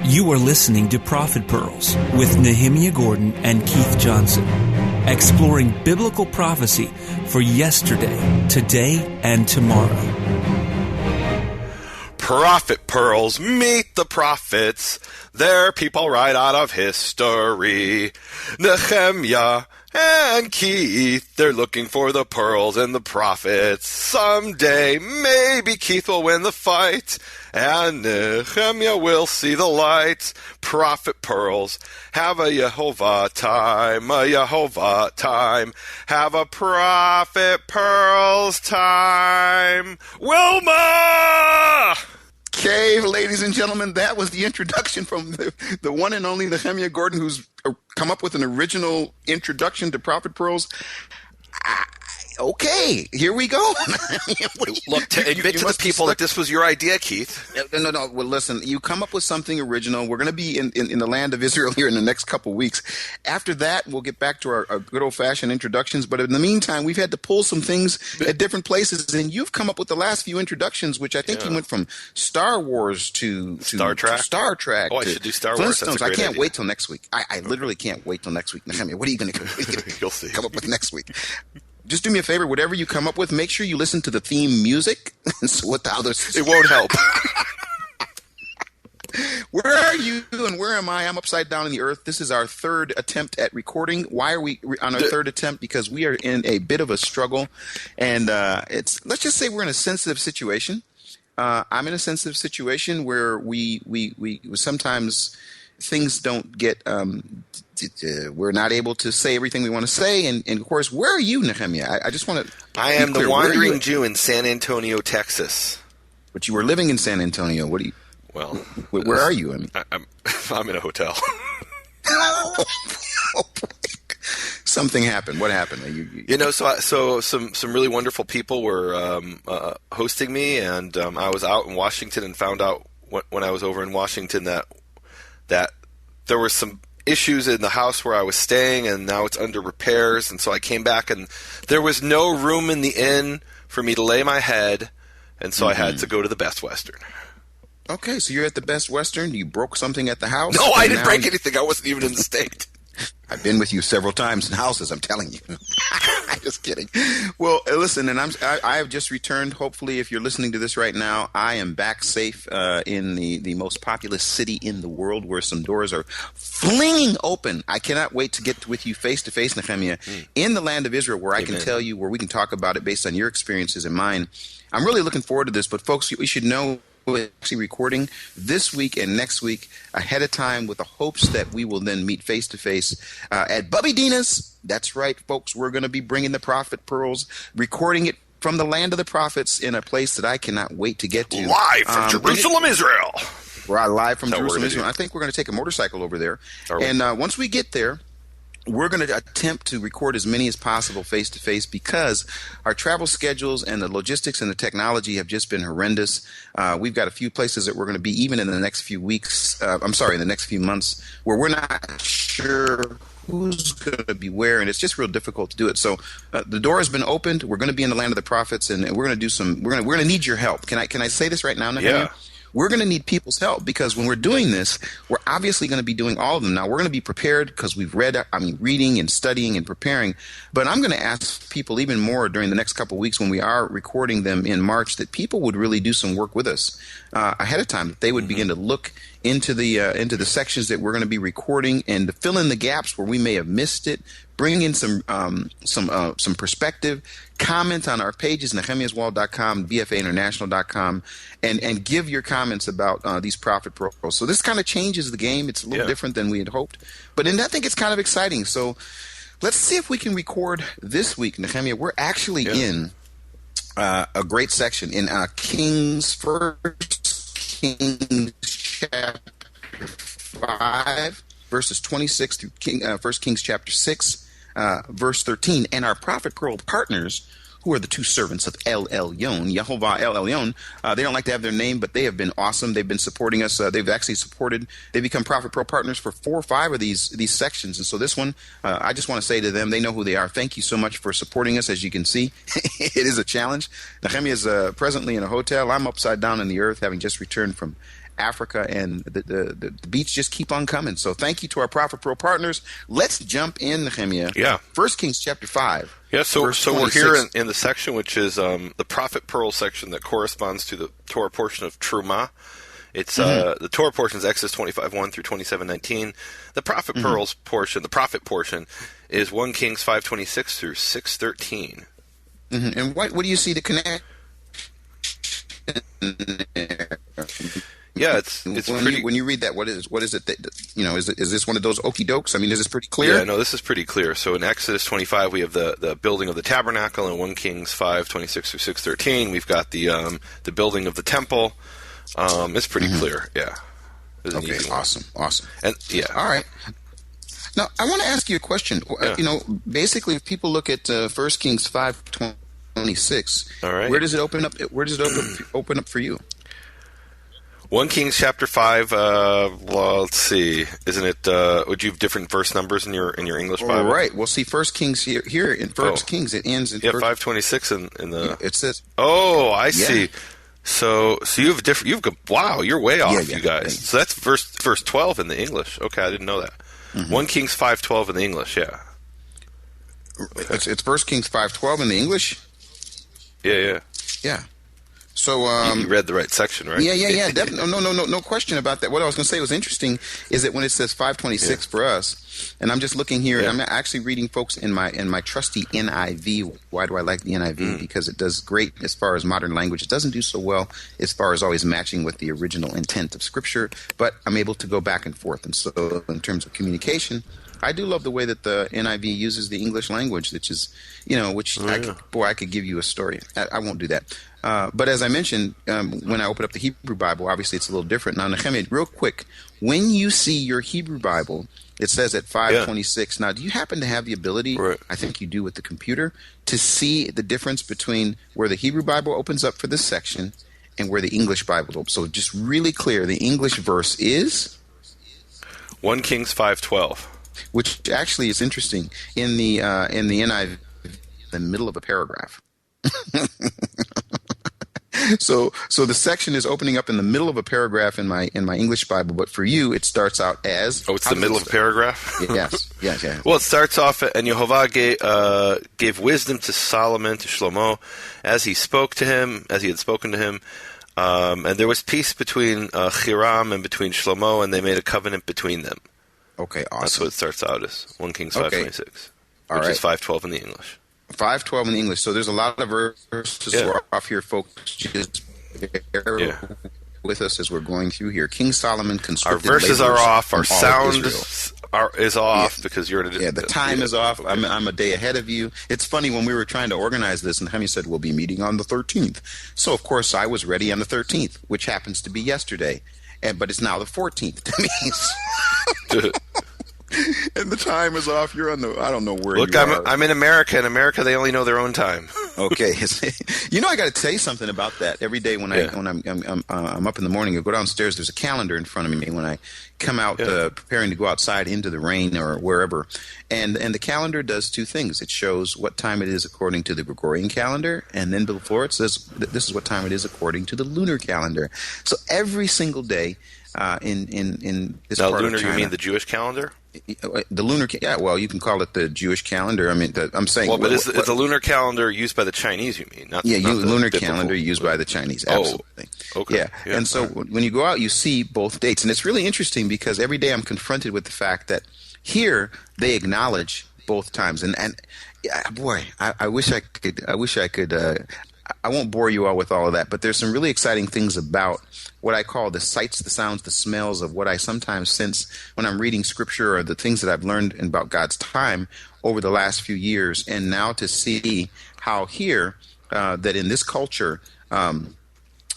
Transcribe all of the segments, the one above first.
You are listening to Prophet Pearls with Nehemia Gordon and Keith Johnson, exploring biblical prophecy for yesterday, today, and tomorrow. Prophet Pearls, meet the prophets. They're people right out of history. Nehemia and Keith, they're looking for the pearls and the prophets. Someday, maybe Keith will win the fight, and Nehemia will see the light. Prophet Pearls, have a Yehovah time, have a Prophet Pearls time. Wilma! Okay, ladies and gentlemen, that was the introduction from the one and only Nehemia Gordon, who's come up with an original introduction to Prophet Pearls. Okay, here we go. Look, to admit to the people that this was your idea, Keith. No. Well, listen, you come up with something original. We're going to be in the land of Israel here in the next couple weeks. After that, we'll get back to our good old-fashioned introductions. But in the meantime, we've had to pull some things at different places. And you've come up with the last few introductions, which I think you went from Star Wars to Star Trek. Oh, I should do Star Wars. That's a great I can't idea. wait till next week. I literally can't wait till next week. Nehemia, what are you going to You'll see. come up with next week? Just do me a favor, whatever you come up with, make sure you listen to the theme music. So what the others? It won't help. Where are you and where am I? I'm upside down in the earth. This is our third attempt at recording. Why are we on our third attempt? Because we are in a bit of a struggle, and let's just say we're in a sensitive situation. I'm in a sensitive situation where we sometimes things don't get. We're not able to say everything we want to say, and of course, where are you, Nehemia? I just want to. I am the wandering Jew in San Antonio, Texas. But you were living in San Antonio. What do you? Well, where are you? I mean, I'm in a hotel. Something happened. What happened? So some really wonderful people were hosting me, and I was out in Washington and found out when I was over in Washington that there were some issues in the house where I was staying, and now it's under repairs. And so I came back, and there was no room in the inn for me to lay my head, and so I had to go to the Best Western. Okay, so you're at the Best Western. You broke something at the house? No, I didn't break anything. I wasn't even in the state. I've been with you several times in houses, I'm telling you. I'm just kidding. Well, listen, and I have just returned. Hopefully, if you're listening to this right now, I am back safe in the most populous city in the world, where some doors are flinging open. I cannot wait to get with you face to face, Nehemia, in the land of Israel, where I can tell you, where we can talk about it based on your experiences and mine. I'm really looking forward to this, but folks, we should know we're actually recording this week and next week ahead of time, with the hopes that we will then meet face to face at Bubby Dina's. That's right, folks. We're going to be bringing the Prophet Pearls, recording it from the land of the prophets in a place that I cannot wait to get to. Live from Jerusalem, Israel. We're live from Jerusalem, Israel. I think we're going to take a motorcycle over there. And once we get there, we're going to attempt to record as many as possible face-to-face, because our travel schedules and the logistics and the technology have just been horrendous. We've got a few places that we're going to be, even in the next few weeks, in the next few months, where we're not sure who's going to be where, and it's just real difficult to do it. So the door has been opened. We're going to be in the land of the prophets, and we're going to do we're going to need your help. Can I say this right now, Nehemia? Yeah. We're going to need people's help, because when we're doing this, we're obviously going to be doing all of them. Now, we're going to be prepared because we've reading and studying and preparing. But I'm going to ask people even more during the next couple of weeks, when we are recording them in March, that people would really do some work with us ahead of time. That they would begin to look into the sections that we're going to be recording, and to fill in the gaps where we may have missed it. Bring in some perspective. Comment on our pages, nehemiaswall.com, bfainternational.com, and give your comments about these Prophet Pearls. So this kind of changes the game. It's a little different than we had hoped, but I think it's kind of exciting. So let's see if we can record this week, Nehemia. We're actually in a great section in First Kings chapter 5, verses 26 through 1 Kings chapter 6. Verse 13, and our Prophet Pearl partners, who are the two servants of El Elyon, Yehovah El Elyon, they don't like to have their name, but they have been awesome. They've been supporting us. They've become Prophet Pearl partners for 4 or 5 of these sections. And so this one, I just want to say to them, they know who they are. Thank you so much for supporting us. As you can see, it is a challenge. Nehemia is presently in a hotel. I'm upside down in the earth, having just returned from Africa, and the beats just keep on coming. So thank you to our Prophet Pearl partners. Let's jump in, Nehemia. Yeah. 1 Kings chapter 5. Yeah, so we're 26. here in the section which is the Prophet Pearl section that corresponds to the Torah portion of Terumah. It's the Torah portion is Exodus 25:1 through 27:19. The Prophet Pearls portion, the Prophet portion, is 1 Kings 5:26 through 6:13. And what do you see to connect? Yeah, it's pretty. When you read that, what is it that is this one of those okie dokes? I mean, is this pretty clear? Yeah, no, this is pretty clear. So in Exodus 25, we have the building of the tabernacle. In 1 Kings 5:26 through 6:13, we've got the building of the temple. It's pretty clear. Yeah. Okay. Awesome. And yeah. All right. Now I want to ask you a question. Yeah. Basically, if people look at 1 Kings 5:26, all right, where does it open up? Where does it open up for you? 1 Kings chapter 5. Well, let's see. Isn't it? Would you have different verse numbers in your English Bible? All right. Well, see, 1 Kings here in 1 Kings it ends in 5:26 in the. It says. Oh, I see. So you have different. Wow, you're way off, you guys. So that's verse 12 in the English. Okay, I didn't know that. 1 Kings 5:12 in the English. Yeah. Okay. It's 1 Kings 5:12 in the English. Yeah. So you read the right section, right? Yeah. No question about that. What I was going to say was interesting is that when it says 5:26 for us, and I'm just looking here, and I'm actually reading, folks, in my trusty NIV. Why do I like the NIV? Because it does great as far as modern language. It doesn't do so well as far as always matching with the original intent of Scripture, but I'm able to go back and forth. And so in terms of communication, I do love the way that the NIV uses the English language, which is, I could give you a story. I won't do that. But as I mentioned, when I open up the Hebrew Bible, obviously it's a little different. Now, Nehemia, real quick, when you see your Hebrew Bible, it says at 5:26. Now, do you happen to have the ability, I think you do with the computer, to see the difference between where the Hebrew Bible opens up for this section and where the English Bible opens? So just really clear, the English verse is? 1 Kings 5:12. Which actually is interesting. In the NIV, the middle of a paragraph. So the section is opening up in the middle of a paragraph in my English Bible, but for you it starts out as. Oh, it's the middle of a paragraph? Yes. Well, it starts off, and Yehovah gave wisdom to Solomon, to Shlomo, as he had spoken to him. And there was peace between Hiram and between Shlomo, and they made a covenant between them. Okay, awesome. That's what it starts out as. 1 Kings 5:26, which is 5:12 in the English. 5:12 in the English. So there's a lot of verses off here, folks. Just bear with us as we're going through here. King Solomon constructed. Our verses are off. Our sound is off because you're in a. Yeah, the time is off. Okay. I'm a day ahead of you. It's funny, when we were trying to organize this, and Nehemia said we'll be meeting on the 13th. So of course I was ready on the 13th, which happens to be yesterday, but it's now the 14th to me. And the time is off. You're on the. I don't know where. Look, you are. I'm in America. In America, they only know their own time. Okay, I got to tell you something about that. Every day when I'm up in the morning, I go downstairs. There's a calendar in front of me when I come out preparing to go outside into the rain or wherever, and the calendar does two things. It shows what time it is according to the Gregorian calendar, and then before it says this is what time it is according to the lunar calendar. So every single day in this part lunar, of China, you mean the Jewish calendar? The lunar, well, you can call it the Jewish calendar. I mean, I'm saying. Well, but is the lunar calendar used by the Chinese? You mean? Not lunar calendar used by the Chinese. Absolutely. Oh, okay. Yeah. And so when you go out, you see both dates, and it's really interesting because every day I'm confronted with the fact that here they acknowledge both times, and boy, I wish I could. I won't bore you all with all of that, but there's some really exciting things about what I call the sights, the sounds, the smells of what I sometimes sense when I'm reading Scripture, or the things that I've learned about God's time over the last few years. And now to see how here, that in this culture,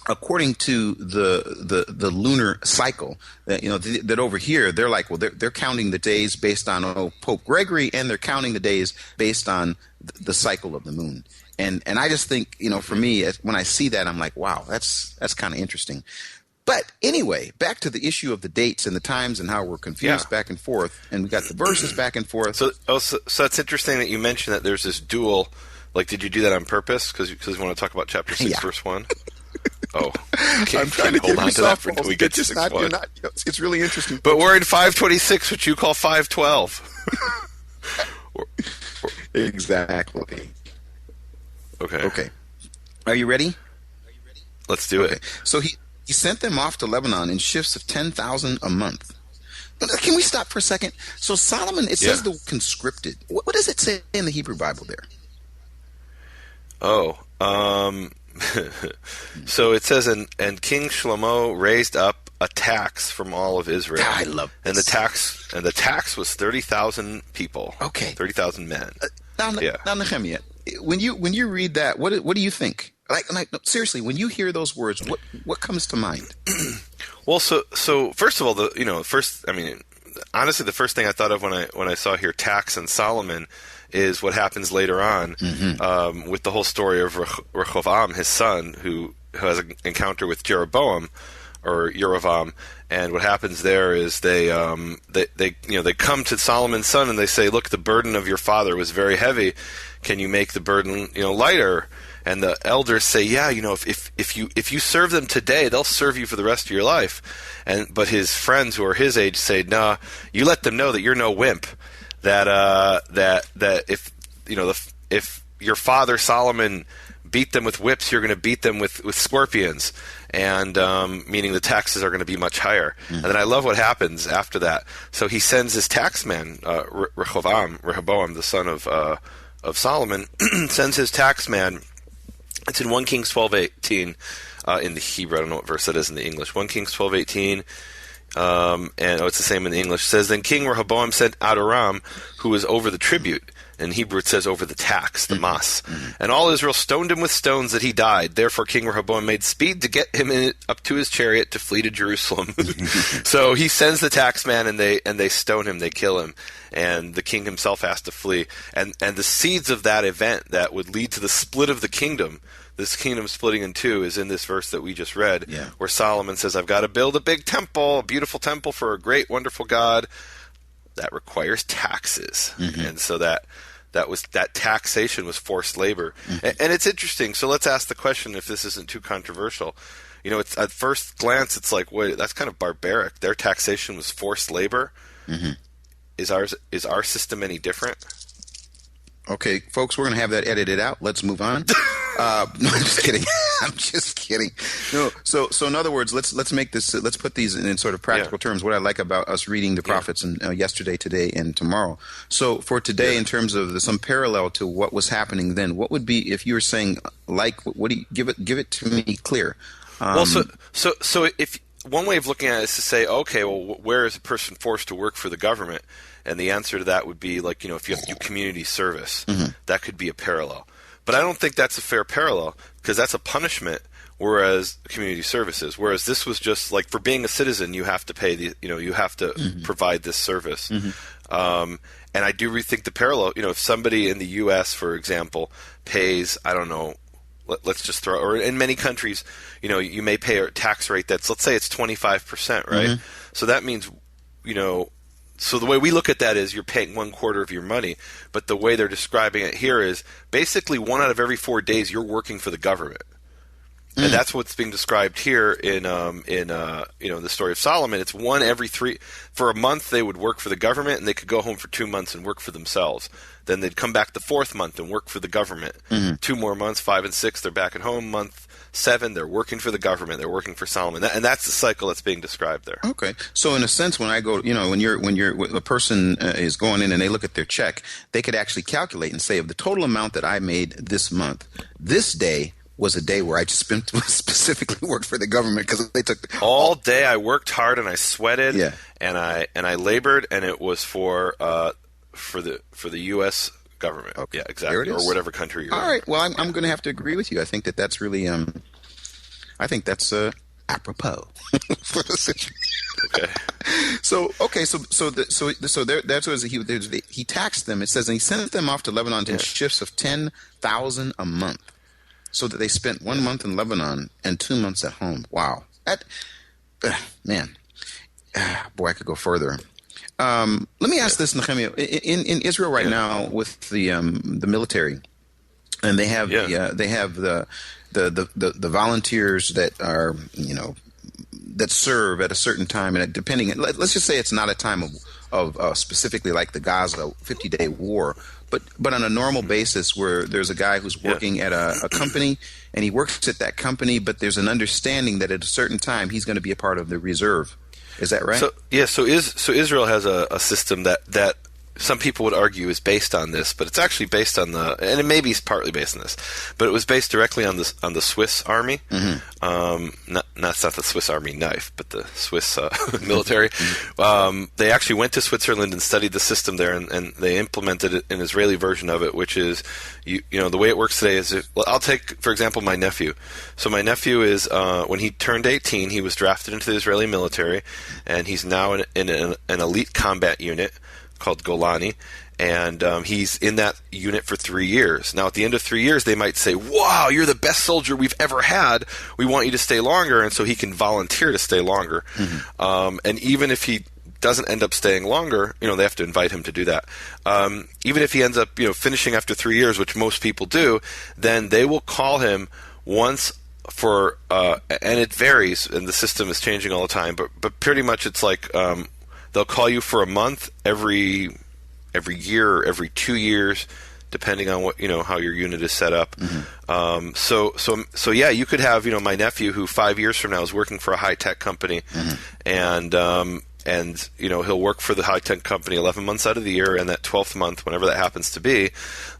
according to the lunar cycle, that over here they're like, well, they're counting the days based on Pope Gregory, and they're counting the days based on the cycle of the moon. And I just think, for me, when I see that, I'm like, wow, that's kind of interesting. But anyway, back to the issue of the dates and the times and how we're confused back and forth, and we got the verses back and forth. So it's interesting that you mentioned that there's this dual. Like, did you do that on purpose? Because you want to talk about chapter 6, verse 1? Oh, I'm trying to hold give on you to that for softballs. until we get to It's not, 6-1. it's really interesting. But we're in 526, which you call 512. Exactly. Okay. Are you ready? Let's do it. So he sent them off to Lebanon in shifts of 10,000 a month. Can we stop for a second? So Solomon, it says the conscripted. What does it say in the Hebrew Bible there? Oh, so it says, and King Shlomo raised up a tax from all of Israel. I love this. And the tax was 30,000 people. Okay. 30,000 men. Now, Nehemia, when you read that, what do you think? No, seriously, when you hear those words, what comes to mind? Well, so first of all, honestly, the first thing I thought of when I saw here tax and Solomon is what happens later on with the whole story of Rehoboam, his son, who has an encounter with Jeroboam or Yerovam, and what happens there is they come to Solomon's son and they say, "Look, the burden of your father was very heavy. Can you make the burden lighter?" And the elders say, "Yeah, if you serve them today, they'll serve you for the rest of your life." But his friends who are his age say, "Nah, you let them know that you're no wimp. That if your father Solomon beat them with whips, you're going to beat them with scorpions." And meaning the taxes are going to be much higher. Mm-hmm. And then I love what happens after that. So he sends his taxman, Rehoboam, the son of Solomon, sends his taxman. It's in 1 Kings 12:18 in the Hebrew. I don't know what verse that is in the English. 1 Kings 12:18. It's the same in the English. It says, "Then King Rehoboam sent Adoram, who was over the tribute." In Hebrew it says over the tax, the mas. Mm-hmm. "And all Israel stoned him with stones that he died. Therefore King Rehoboam made speed to get him up to his chariot to flee to Jerusalem." So he sends the taxman and they stone him, they kill him. And the king himself has to flee. And the seeds of that event that would lead to the split of the kingdom, this kingdom splitting in two, is in this verse that we just read, where Solomon says, "I've got to build a big temple, a beautiful temple for a great, wonderful God." That requires taxes. Mm-hmm. And so that taxation was forced labor. Mm-hmm. And it's interesting. So let's ask the question, if this isn't too controversial. It's at first glance, it's like, wait, that's kind of barbaric. Their taxation was forced labor. Mm-hmm. Is our system any different? Okay, folks, we're going to have that edited out. Let's move on. No, I'm just kidding. I'm just kidding. No, so in other words, let's make this. Let's put these in sort of practical terms. What I like about us reading the prophets and yesterday, today, and tomorrow. So for today, in terms of some parallel to what was happening then, what would be if you were saying what do you give it to me clear? So if one way of looking at it is to say, okay, well, where is a person forced to work for the government? And the answer to that would be like, if you have to do community service, that could be a parallel. But I don't think that's a fair parallel, because that's a punishment, whereas community services. Whereas this was just like, for being a citizen, you have to pay you have to provide this service. Mm-hmm. And I do rethink the parallel. If somebody in the U.S., for example, pays, I don't know, let's just throw, or in many countries, you may pay a tax rate that's, let's say it's 25%, right? Mm-hmm. So that means, so the way we look at that is you're paying 1/4 of your money, but the way they're describing it here is basically 1 out of every 4 days you're working for the government. And that's what's being described here in the story of Solomon. It's 1 every 3. For a month, they would work for the government, and they could go home for 2 months and work for themselves. Then they'd come back the 4th month and work for the government. 2 more months, 5 and 6, they're back at home. Month 7, they're working for the government. They're working for Solomon, and that's the cycle that's being described there. Okay, so in a sense, when I go, when a person is going in and they look at their check, they could actually calculate and say, of the total amount that I made this month, this day was a day where I just specifically worked for the government, because they took all day. I worked hard and I sweated, and I labored, and it was for the U.S. government. Okay. Yeah, exactly, or whatever country you're in. All right. Well, I'm going to have to agree with you. I think that's really I think that's apropos for the situation. Okay. That's what he taxed them. It says, and he sent them off to Lebanon in shifts of 10,000 a month, so that they spent 1 month in Lebanon and 2 months at home. Wow. That, man. Boy, I could go further. Let me ask this, Nehemia. In Israel right now, with the military, and they have the volunteers that are, that serve at a certain time, and depending, let's just say it's not a time of specifically like the Gaza 50-day war, but on a normal basis where there's a guy who's working at a company, and he works at that company, but there's an understanding that at a certain time he's going to be a part of the reserve. Is that right? So Israel has a system that some people would argue is based on this, but it's actually based on and it may be partly based on this, but it was based directly on the Swiss army. Mm-hmm. Not the Swiss Army knife, but the Swiss military. Mm-hmm. They actually went to Switzerland and studied the system there, and they implemented an Israeli version of it, which is, the way it works today is, I'll take, for example, my nephew. So my nephew is, when he turned 18, he was drafted into the Israeli military, and he's now in an elite combat unit called Golani, and he's in that unit for 3 years. Now, at the end of 3 years, they might say, wow, you're the best soldier we've ever had. We want you to stay longer, and so he can volunteer to stay longer. Mm-hmm. And even if he doesn't end up staying longer, they have to invite him to do that. Even if he ends up, finishing after 3 years, which most people do, then they will call him once for, and it varies, and the system is changing all the time, but pretty much it's like, they'll call you for a month every year or every 2 years, depending on what how your unit is set up. Mm-hmm. So yeah, you could have my nephew who 5 years from now is working for a high tech company, mm-hmm. and he'll work for the high tech company 11 months out of the year, and that 12th month, whenever that happens to be,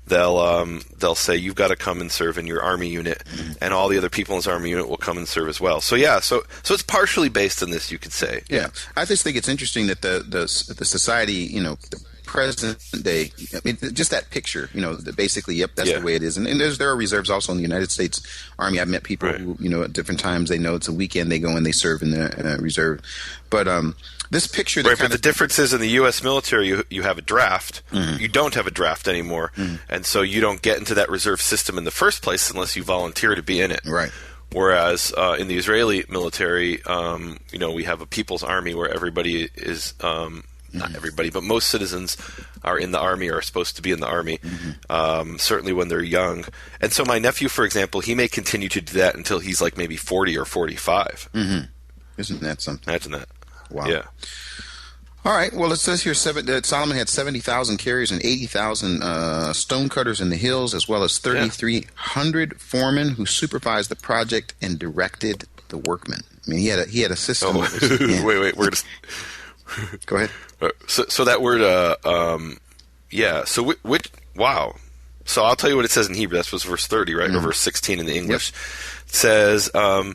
they'll say you've got to come and serve in your army unit, mm-hmm. and all the other people in his army unit will come and serve as well. So yeah, so it's partially based on this, you could say. Yeah, I just think it's interesting that the society, the present day, I mean, just that picture, basically, yep, that's the way it is. And there are reserves also in the United States Army. I've met people who, at different times, they know it's a weekend, they go and they serve in the reserve. But this picture, but the difference is in the U.S. military, you have a draft. Mm-hmm. You don't have a draft anymore, mm-hmm. and so you don't get into that reserve system in the first place unless you volunteer to be in it. Right. Whereas in the Israeli military, we have a people's army where everybody is. Not everybody, but most citizens are in the army or are supposed to be in the army, mm-hmm. Certainly when they're young. And so my nephew, for example, he may continue to do that until he's like maybe 40 or 45. Mm-hmm. Isn't that something? Imagine that. Wow. Yeah. All right. Well, it says here that Solomon had 70,000 carriers and 80,000 stone cutters in the hills, as well as 3,300 foremen who supervised the project and directed the workmen. I mean, he had a system. Oh. Wait. We're just... Go ahead. So that word, So wow. So I'll tell you what it says in Hebrew. That was verse 30, right? Mm-hmm. Or verse 16 in the English. Yep. It says, all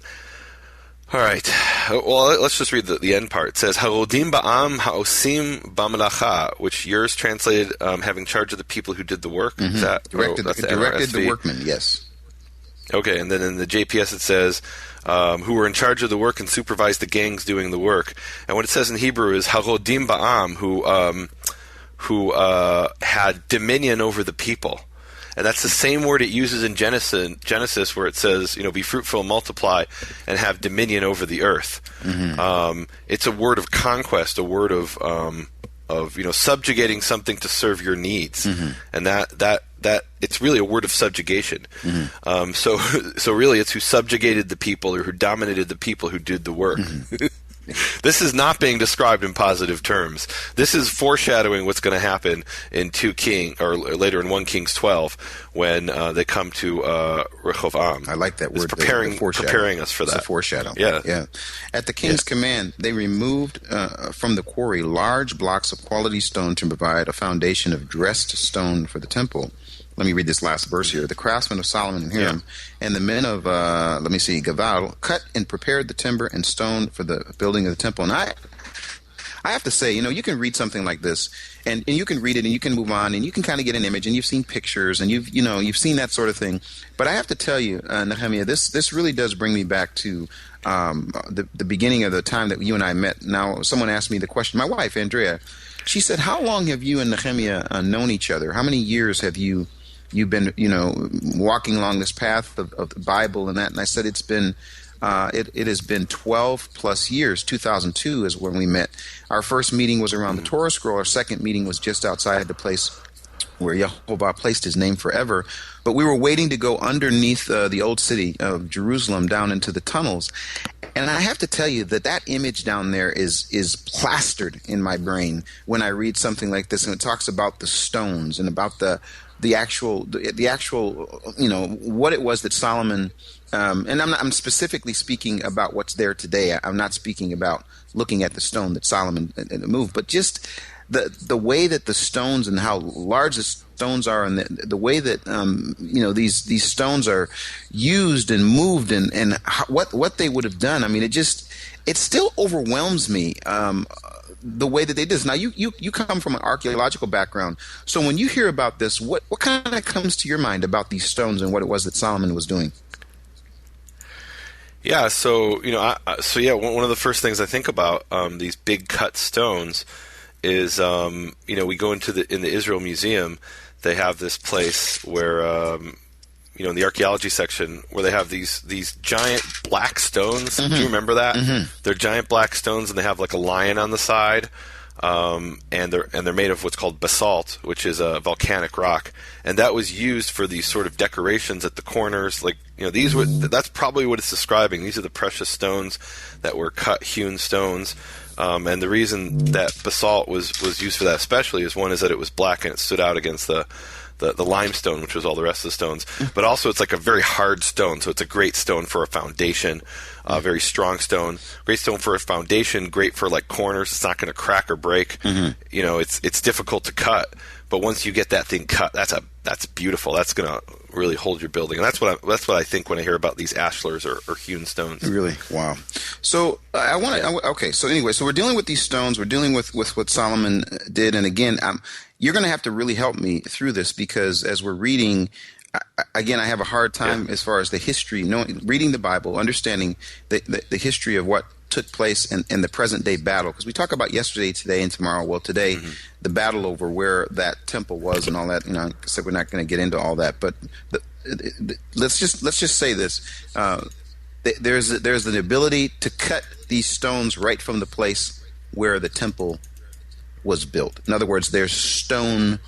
right. Well, let's just read the end part. It says, Harodim ba'am ha'osim ba'melacha, which yours translated, having charge of the people who did the work. Mm-hmm. Is that, directed the workmen, yes. Okay, and then in the JPS it says, who were in charge of the work and supervised the gangs doing the work. And what it says in Hebrew is Harodim Ba'am, who had dominion over the people. And that's the same word it uses in Genesis where it says, be fruitful and multiply and have dominion over the earth. Mm-hmm. It's a word of conquest, a word of subjugating something to serve your needs. Mm-hmm. And that it's really a word of subjugation. Mm-hmm. So really it's who subjugated the people or who dominated the people who did the work. Mm-hmm. This is not being described in positive terms. This is foreshadowing what's going to happen in 2 Kings, or later in 1 Kings 12, when they come to Rehoboam. I like that word. Preparing us for that. It's a foreshadow. Yeah. At the king's command, they removed from the quarry large blocks of quality stone to provide a foundation of dressed stone for the temple. Let me read this last verse here. The craftsmen of Solomon and Hiram and the men of, Gaval, cut and prepared the timber and stone for the building of the temple. And I have to say, you can read something like this, and you can read it, and you can move on, and you can kind of get an image, and you've seen pictures, and you've seen that sort of thing. But I have to tell you, Nehemia, this really does bring me back to the beginning of the time that you and I met. Now, someone asked me the question, my wife, Andrea, she said, how long have you and Nehemia known each other? How many years have you've been, walking along this path of the Bible and that? And I said, it's been, it has been 12 plus years. 2002 is when we met. Our first meeting was around the Torah scroll. Our second meeting was just outside the place where Yehovah placed his name forever. But we were waiting to go underneath the old city of Jerusalem down into the tunnels. And I have to tell you that image down there is plastered in my brain when I read something like this, and it talks about the stones and about the actual what it was that Solomon and I'm specifically speaking about what's there today. I'm not speaking about looking at the stone that Solomon moved, but just the way that the stones and how large the stones are, and the way that these stones are used and moved, and what they would have done. I mean, it still overwhelms me. The way that they did this. Now, you come from an archaeological background, so when you hear about this, what kind of comes to your mind about these stones and what it was that Solomon was doing? Yeah, so one of the first things I think about these big cut stones is we go in the Israel Museum. They have this place where in the archaeology section where they have these giant black stones. Mm-hmm. Do you remember that? Mm-hmm. They're giant black stones, and they have like a lion on the side. And they're made of what's called basalt, which is a volcanic rock, and that was used for these sort of decorations at the corners. Like that's probably what it's describing. These are the precious stones that were hewn stones. And the reason that basalt was used for that especially is one is that it was black and it stood out against the limestone, which was all the rest of the stones. But also it's like a very hard stone, so it's a great stone for a foundation, very strong stone. Great stone for a foundation, great for like corners. It's not going to crack or break. Mm-hmm. It's difficult to cut, but once you get that thing cut, that's beautiful. That's going to really hold your building. And that's what I think when I hear about these ashlars or hewn stones. Really? Wow. So so we're dealing with these stones. We're dealing with what Solomon did. And again, you're going to have to really help me through this, because as we're reading, again, I have a hard time as far as the history, reading the Bible, understanding the history of what took place in the present day battle. Because we talk about yesterday, today, and tomorrow. Well, today, the battle over where that temple was and all that. I said we're not going to get into all that, but let's just say this: there's the ability to cut these stones right from the place where the temple was built. In other words, there's stone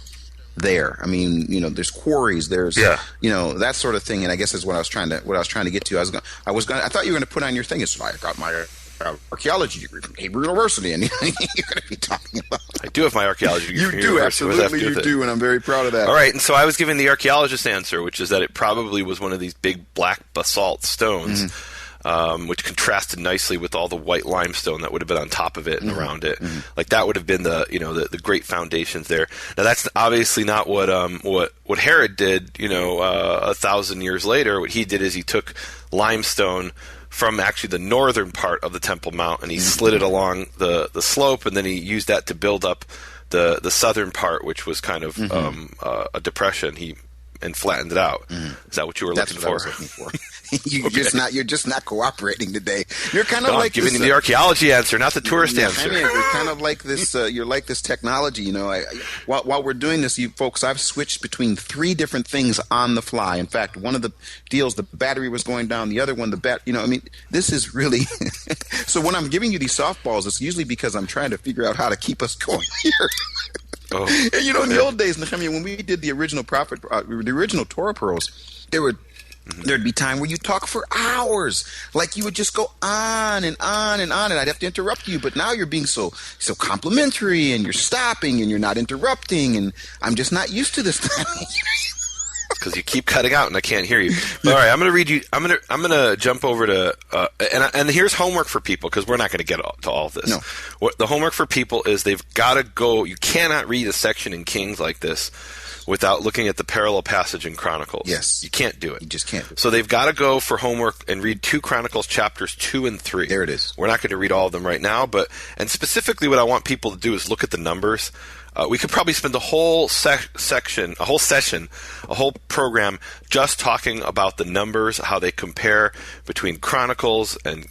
there. I mean, there's quarries, there's that sort of thing. And I guess is what I was trying to get to. I thought you were going to put on your thing. It's I got my archaeology degree from Hebrew University, and you're going to be talking about. I do have my archaeology degree. You do, absolutely, you do, and I'm very proud of that. All right, and so I was giving the archaeologist answer, which is that it probably was one of these big black basalt stones. Mm-hmm. Which contrasted nicely with all the white limestone that would have been on top of it and around it. Mm-hmm. Like that would have been the great foundations there. Now that's obviously not what Herod did. 1,000 years later, what he did is he took limestone from actually the northern part of the Temple Mount and he slid it along the slope, and then he used that to build up the southern part, which was kind of a depression. And flattened it out. Is that what you were looking for? That's what I was looking for. You're just not cooperating today. You're kind of like giving the archaeology answer, not the tourist answer. You're kind of like this. You're like this technology. While we're doing this, you folks, I've switched between 3 different things on the fly. In fact, one of the deals, the battery was going down. The other one, this is really. So when I'm giving you these softballs, it's usually because I'm trying to figure out how to keep us going here. Oh. And in the old days, Nehemia, when we did the original the original Torah pearls, there'd be time where you talk for hours, like you would just go on and on and on, and I'd have to interrupt you. But now you're being so complimentary, and you're stopping, and you're not interrupting, and I'm just not used to this time. Because you keep cutting out and I can't hear you. But, all right, I'm going to read you. I'm going to jump over to and here's homework for people, because we're not going to get to all of this. No. What the homework for people is they've got to go. You cannot read a section in Kings like this without looking at the parallel passage in Chronicles. Yes, you can't do it. You just can't. So they've got to go for homework and read 2 Chronicles chapters 2 and 3. There it is. We're not going to read all of them right now, and specifically what I want people to do is look at the numbers. We could probably spend the whole session, a whole program just talking about the numbers, how they compare between Chronicles and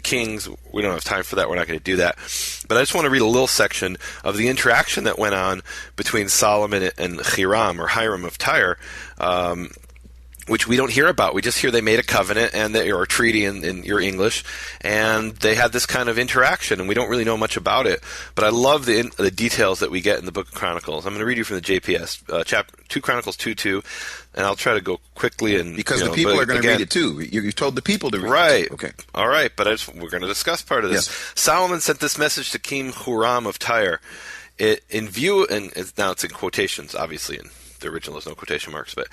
Kings. We don't have time for that. We're not going to do that. But I just want to read a little section of the interaction that went on between Solomon and Hiram of Tyre, which we don't hear about. We just hear they made a covenant or a treaty in your English, and they had this kind of interaction, and we don't really know much about it. But I love the details that we get in the book of Chronicles. I'm going to read you from the JPS, chapter 2 Chronicles 2:2, and I'll try to go quickly. And because the people are going to read it too. You told the people to read it. Okay. All right, but we're going to discuss part of this. Yes. Solomon sent this message to King Huram of Tyre. In view, and now it's in quotations, obviously, in the original there's no quotation marks, but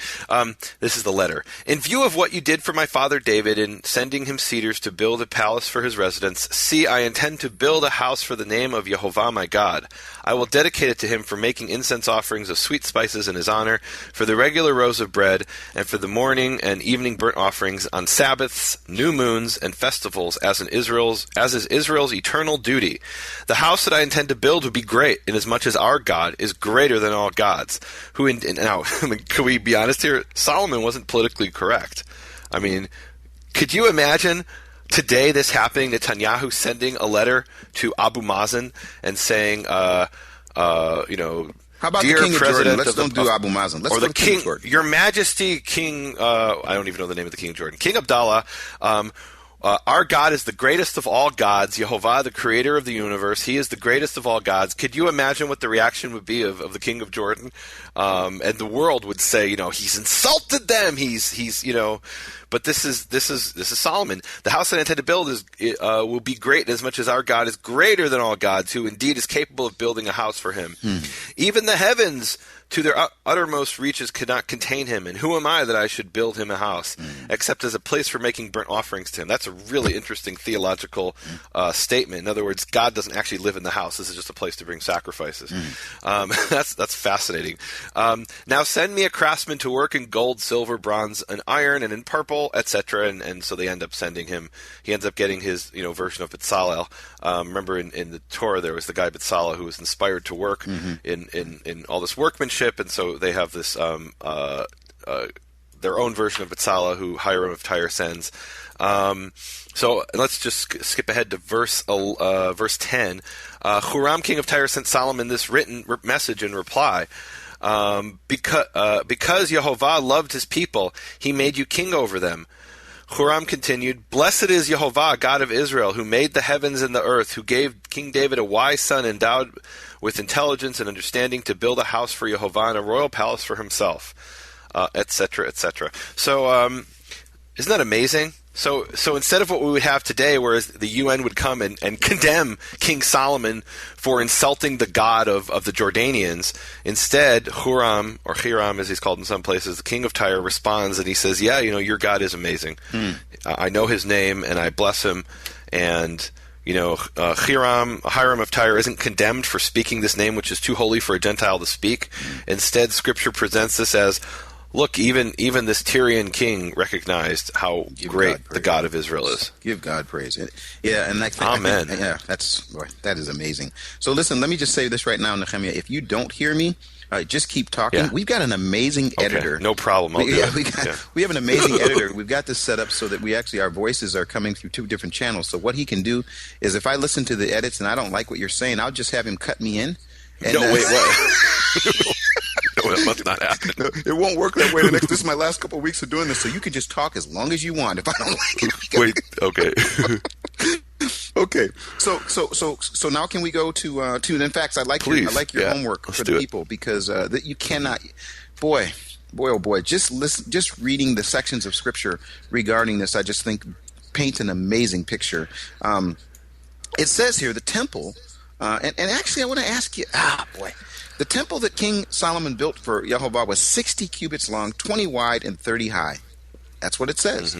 this is the letter. In view of what you did for my father David in sending him cedars to build a palace for his residence, see, I intend to build a house for the name of Yehovah my God. I will dedicate it to him for making incense offerings of sweet spices in his honor, for the regular rows of bread, and for the morning and evening burnt offerings on Sabbaths, new moons, and festivals, as is Israel's eternal duty. The house that I intend to build will be great, inasmuch as our God is greater than all gods. Now, can we be honest here? Solomon wasn't politically correct. I mean, could you imagine today this happening, Netanyahu sending a letter to Abu Mazen and saying, how about dear the King of Jordan? Let's don't do Abu Mazen. Let's go to King of Jordan. Your Majesty, King, I don't even know the name of the King of Jordan, King Abdallah, our God is the greatest of all gods, Yehovah, the creator of the universe. He is the greatest of all gods. Could you imagine what the reaction would be of the King of Jordan? And the world would say, he's insulted them. He's but this is Solomon. The house that I intend to build will be great as much as our God is greater than all gods, who indeed is capable of building a house for him. Even the heavens to their uttermost reaches could not contain him. And who am I that I should build him a house, except as a place for making burnt offerings to him? That's a really interesting theological statement. In other words, God doesn't actually live in the house. This is just a place to bring sacrifices. That's fascinating. Now send me a craftsman to work in gold, silver, bronze, and iron, and in purple, etc. And so they end up sending him. He ends up getting his version of Bezalel. Remember in the Torah there was the guy Bezalel who was inspired to work in all this workmanship. And so they have this their own version of Bezalel who Hiram of Tyre sends. So let's just skip ahead to verse 10. Huram, king of Tyre, sent Solomon this written message in reply. Because Yehovah loved his people, he made you king over them. Huram continued, Blessed is Yehovah, God of Israel, who made the heavens and the earth, who gave King David a wise son endowed with intelligence and understanding to build a house for Yehovah and a royal palace for himself, etc., etc. So, isn't that amazing? So instead of what we would have today, whereas the UN would come and condemn King Solomon for insulting the god of the Jordanians, instead Huram, or Hiram as he's called in some places, the king of Tyre, responds and he says, yeah, your God is amazing. I know his name and I bless him. And Hiram of Tyre isn't condemned for speaking this name, which is too holy for a Gentile to speak. Instead, Scripture presents this as, look, even this Tyrian king recognized how great the God of Israel is. Give God praise. Yeah, and Amen. That is amazing. So listen, let me just say this right now, Nehemia. If you don't hear me, just keep talking. Yeah. We've got an amazing editor. No problem. We have an amazing editor. We've got this set up so that our voices are coming through two different channels. So what he can do is if I listen to the edits and I don't like what you're saying, I'll just have him cut me in. And, wait, what? No, that must not happen. No, it won't work that way. This is my last couple of weeks of doing this, so you can just talk as long as you want. If I don't like it, wait. Okay. Okay. So now can we go to in fact, I like your homework for the people because that you cannot. Boy, oh boy, just reading the sections of scripture regarding this, I just think paint an amazing picture. It says here the temple. And actually, I want to ask you, the temple that King Solomon built for Yehovah was 60 cubits long, 20 wide, and 30 high. That's what it says.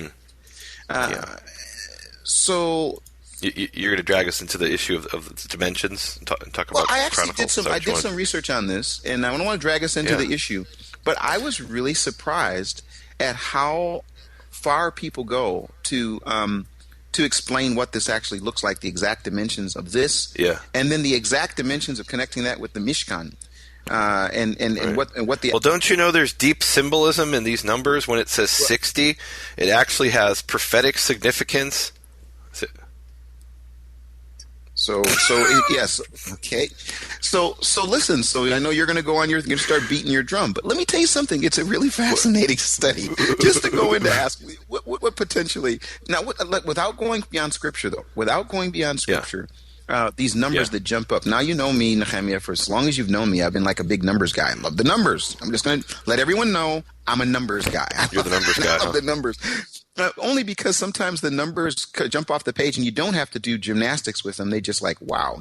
So you're going to drag us into the issue of the dimensions and talk about I actually Chronicles. I did some research on this, and I don't want to drag us into the issue, but I was really surprised at how far people go to explain what this actually looks like, the exact dimensions of this, and then the exact dimensions of connecting that with the Mishkan, and what the. Well, don't you know there's deep symbolism in these numbers? When it says 60, it actually has prophetic significance. So yes, okay. So listen. So I know you're going to go on. You're going to start beating your drum. But let me tell you something. It's a really fascinating study. Just to go in to ask what potentially now, without going beyond Scripture, though, without going beyond Scripture. These numbers that jump up. Now, you know me, Nehemia, for as long as you've known me, I've been like a big numbers guy. I love the numbers. I'm just going to let everyone know I'm a numbers guy. You're the numbers guy. I love the numbers. Only because sometimes the numbers jump off the page and you don't have to do gymnastics with them. They just like, wow,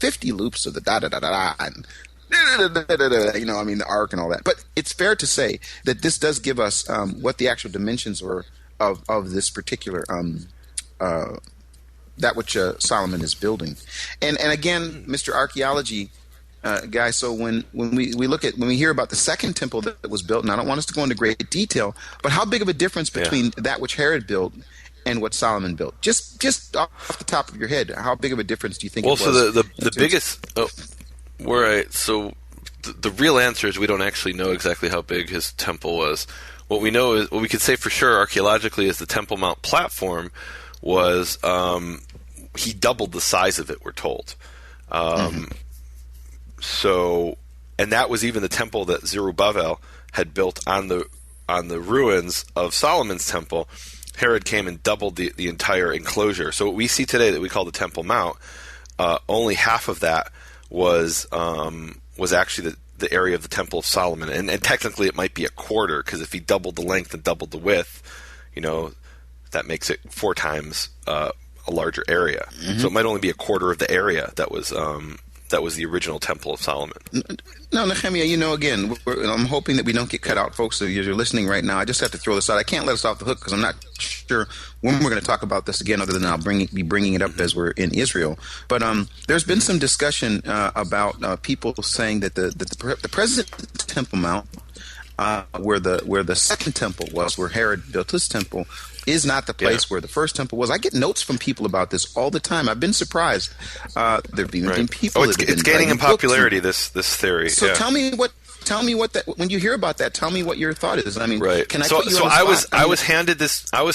50 loops of the da-da-da-da-da and the arc and all that. But it's fair to say that this does give us what the actual dimensions were of this particular that which Solomon is building. And again, Mr. Archaeology guy, so when we hear about the second temple that was built, and I don't want us to go into great detail, but how big of a difference between that which Herod built and what Solomon built? Just off the top of your head, how big of a difference do you think it was? Well, so the biggest the real answer is we don't actually know exactly how big his temple was. What we know is, what we could say for sure archaeologically is the Temple Mount platform was he doubled the size of it, we're told. So, and that was even the temple that Zerubbabel had built on the ruins of Solomon's temple. Herod came and doubled the entire enclosure. So what we see today that we call the Temple Mount, only half of that was actually the area of the Temple of Solomon, and technically it might be a quarter, because if he doubled the length and doubled the width, that makes it 4 times a larger area. So it might only be a quarter of the area that was the original Temple of Solomon. No, Nehemia, again, I'm hoping that we don't get cut out, folks. So you're listening right now. I just have to throw this out. I can't let us off the hook because I'm not sure when we're going to talk about this again, other than I'll be bringing it up as we're in Israel. But there's been some discussion about people saying that the present Temple Mount, where the second temple was, where Herod built his temple, is not the place where the first temple was. I get notes from people about this all the time. I've been surprised. There've been people. It's gaining in popularity. This theory. So tell me what that, when you hear about that, tell me what your thought is. I mean, can I put you on the spot? I was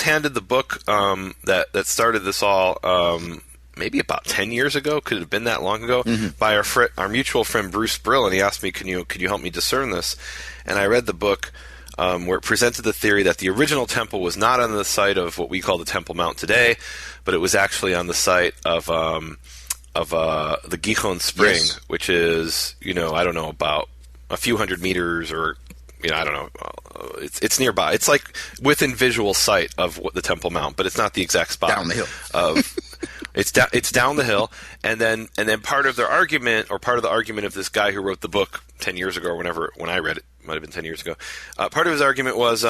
handed the book that started this all. Maybe about 10 years ago, could it have been that long ago, by our mutual friend Bruce Brill, and he asked me, "Could you help me discern this?" And I read the book where it presented the theory that the original temple was not on the site of what we call the Temple Mount today, but it was actually on the site of the Gihon Spring, which is I don't know, about a few hundred meters, or I don't know. It's nearby. It's like within visual sight of what the Temple Mount, but it's not the exact spot down the hill. It's down the hill, and then part of their argument, or part of the argument of this guy who wrote the book 10 years ago, or when I read it, might have been 10 years ago. Part of his argument was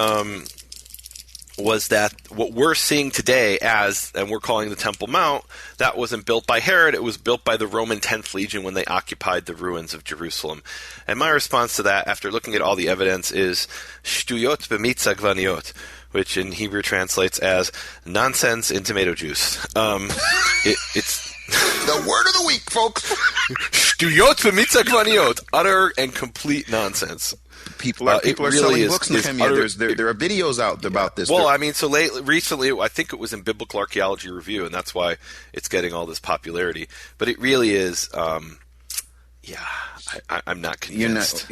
that what we're seeing today and we're calling the Temple Mount, that wasn't built by Herod, it was built by the Roman 10th Legion when they occupied the ruins of Jerusalem. And my response to that, after looking at all the evidence, is shtuyot b'mitzagvaniot, which in Hebrew translates as nonsense in tomato juice. It's the word of the week, folks. Shtuyot b'mitzagvaniot, utter and complete nonsense. People are selling books, Nehemia. There are videos out about this. Well, recently, I think it was in Biblical Archaeology Review, and that's why it's getting all this popularity. But it really is, I'm not convinced.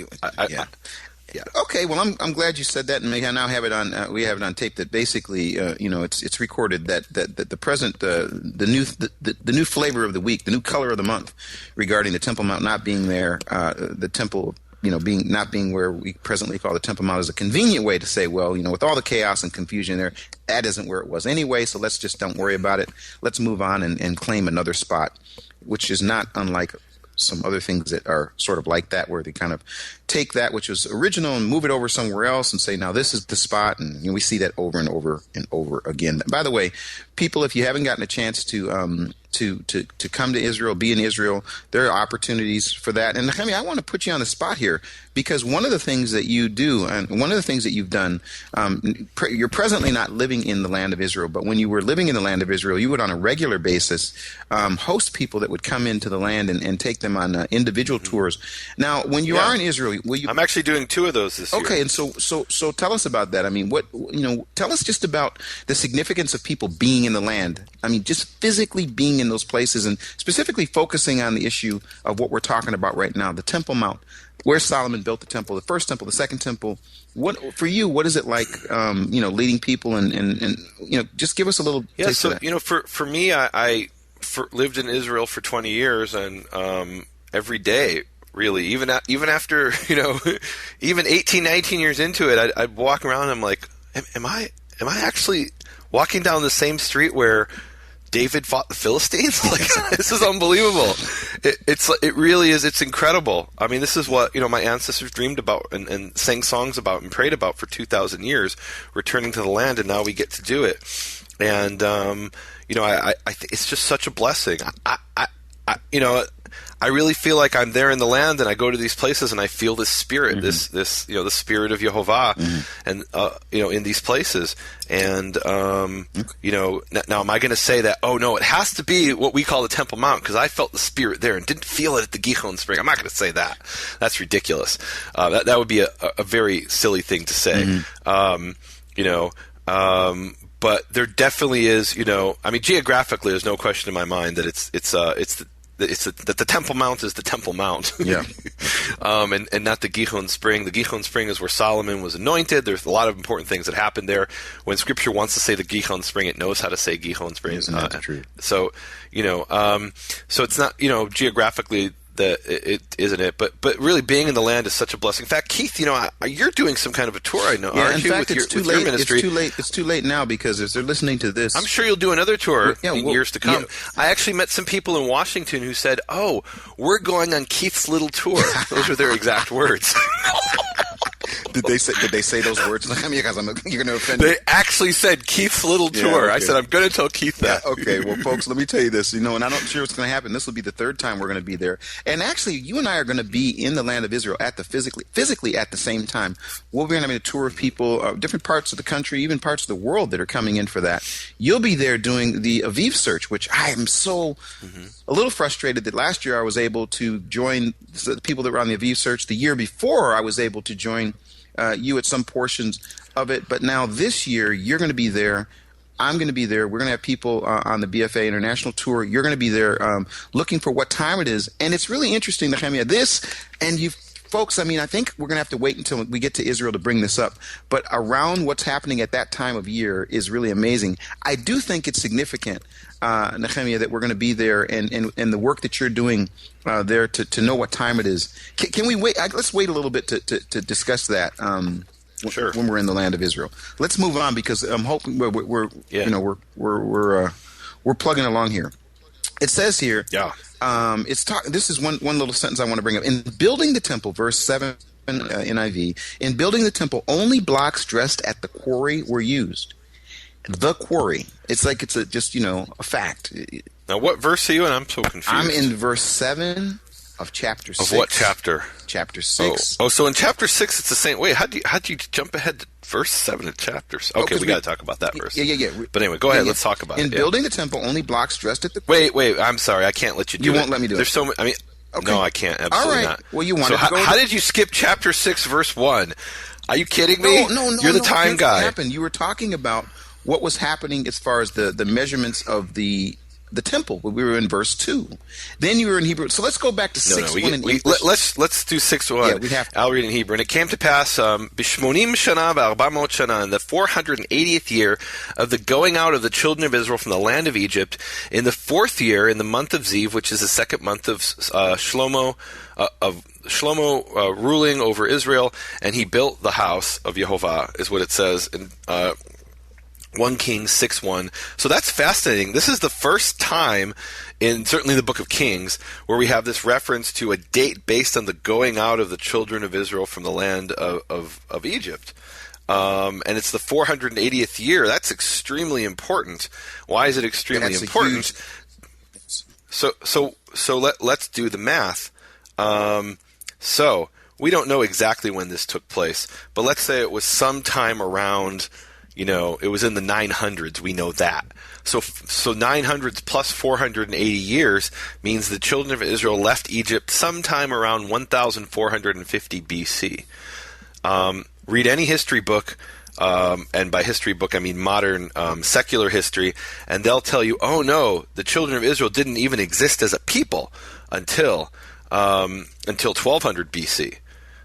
Yeah. Okay. Well, I'm glad you said that, and we now have it on. We have it on tape. That basically, it's recorded that the present, the new flavor of the week, the new color of the month, regarding the Temple Mount not being there, the temple, not being where we presently call the Temple Mount, is a convenient way to say, well, with all the chaos and confusion there, that isn't where it was anyway. So let's just don't worry about it. Let's move on and claim another spot, which is not unlike some other things that are sort of like that, where they kind of take that which was original and move it over somewhere else and say, now this is the spot. And we see that over and over and over again. By the way, people, if you haven't gotten a chance to come to Israel, be in Israel, there are opportunities for that. And Nehemia, I want to put you on the spot here, because one of the things that you do, and one of the things that you've done, you're presently not living in the land of Israel, but when you were living in the land of Israel, you would on a regular basis host people that would come into the land and take them on individual tours. Now, when you are in Israel, I'm actually doing 2 of those this year. Okay, and so tell us about that. I mean, tell us just about the significance of people being in the land. I mean, just physically being being in those places and specifically focusing on the issue of what we're talking about right now, the Temple Mount, where Solomon built the temple, the first temple, the second temple. What for you? What is it like? Leading people and just give us a little. Yeah. Taste So of that. For me, I lived in Israel for 20 years, and every day, really, even after even 18, 19 years into it, I'd walk around and I'm like, am I actually walking down the same street where David fought the Philistines? Like, this is unbelievable. It really is. It's incredible. I mean, this is what my ancestors dreamed about and sang songs about and prayed about for 2,000 years, returning to the land, and now we get to do it. And I think it's just such a blessing. I really feel like I'm there in the land, and I go to these places, and I feel this spirit, the spirit of Yehovah, and in these places. And now, am I going to say that? Oh no, it has to be what we call the Temple Mount because I felt the spirit there and didn't feel it at the Gihon Spring. I'm not going to say that. That's ridiculous. That would be a very silly thing to say. But there definitely is. Geographically, there's no question in my mind that it's that the Temple Mount is the Temple Mount. Yeah. And not the Gihon Spring. The Gihon Spring is where Solomon was anointed. There's a lot of important things that happened there. When Scripture wants to say the Gihon Spring, it knows how to say Gihon Spring. Isn't that true? So, so it's not, geographically, it isn't it, but really being in the land is such a blessing. In fact, Keith, you're doing some kind of a tour. I know. Yeah, aren't in you, fact, with it's your too late. ministry? It's too late now because if they're listening to this, I'm sure you'll do another tour in years to come. Yeah. I actually met some people in Washington who said, "Oh, we're going on Keith's little tour." Those are their exact words. Did they say those words? Because you're going to offend me. They actually said Keith's little tour. Yeah, okay. I said, I'm going to tell Keith that. Yeah, okay, well, folks, let me tell you this, and I'm not sure what's going to happen. This will be the third time we're going to be there. And actually, you and I are going to be in the land of Israel physically at the same time. We'll be having a tour of people, different parts of the country, even parts of the world that are coming in for that. You'll be there doing the Aviv search, which I am so a little frustrated that last year I was able to join the people that were on the Aviv search. The year before, I was able to join you at some portions of it, but now this year you're going to be there. I'm going to be there. We're going to have people on the BFA International Tour. You're going to be there looking for what time it is, and it's really interesting, Nehemia. This, and you folks, I think we're going to have to wait until we get to Israel to bring this up, but around what's happening at that time of year is really amazing. I do think it's significant, Nehemia, that we're going to be there and the work that you're doing there to know what time it is. Can we wait? Let's wait a little bit to discuss that. Sure. When we're in the land of Israel, let's move on because I'm hoping we're plugging along here. It says here, this is one little sentence I want to bring up. In building the temple, verse 7 NIV, in building the temple, only blocks dressed at the quarry were used. The quarry. It's like it's a fact. Now, what verse are you in? I'm so confused. I'm in verse 7 of chapter 6. Of what chapter? Chapter 6. Oh, so in chapter 6 it's the same. Wait, how'd you jump ahead to verse 7 of chapters? Okay, we got to talk about that verse. Yeah. But anyway, go ahead. Let's talk about it. In building the temple, only blocks dressed at the... Wait. I'm sorry. I can't let you do it. You won't let me do it. There's so many... Okay. No, I can't. Absolutely all right. not. Well, you wanted so to go... how did you skip chapter 6, verse 1? Are you kidding me? No. You're the time Here's guy. What happened. You were talking about what was happening as far as the measurements of the temple. We were in verse 2. Then you were in Hebrew. So let's go back to 6:1 in English. Let's do 6:1. Yeah, we have to. I'll read in Hebrew. And it came to pass, b'shmonim shana v'arbamot shana, in the 480th year of the going out of the children of Israel from the land of Egypt, in the 4th year, in the month of Ziv, which is the second month of Shlomo ruling over Israel, and he built the house of Yehovah, is what it says in 1 Kings 6:1. So that's fascinating. This is the first time in certainly the book of Kings where we have this reference to a date based on the going out of the children of Israel from the land of Egypt. And it's the 480th year. That's extremely important. Why is it extremely important? So let's do the math. So we don't know exactly when this took place, but let's say it was sometime around, it was in the 900s. We know that. So 900s plus 480 years means the children of Israel left Egypt sometime around 1450 BC. Read any history book and by history book I mean modern secular history, and they'll tell you, oh no, the children of Israel didn't even exist as a people until 1200 BC.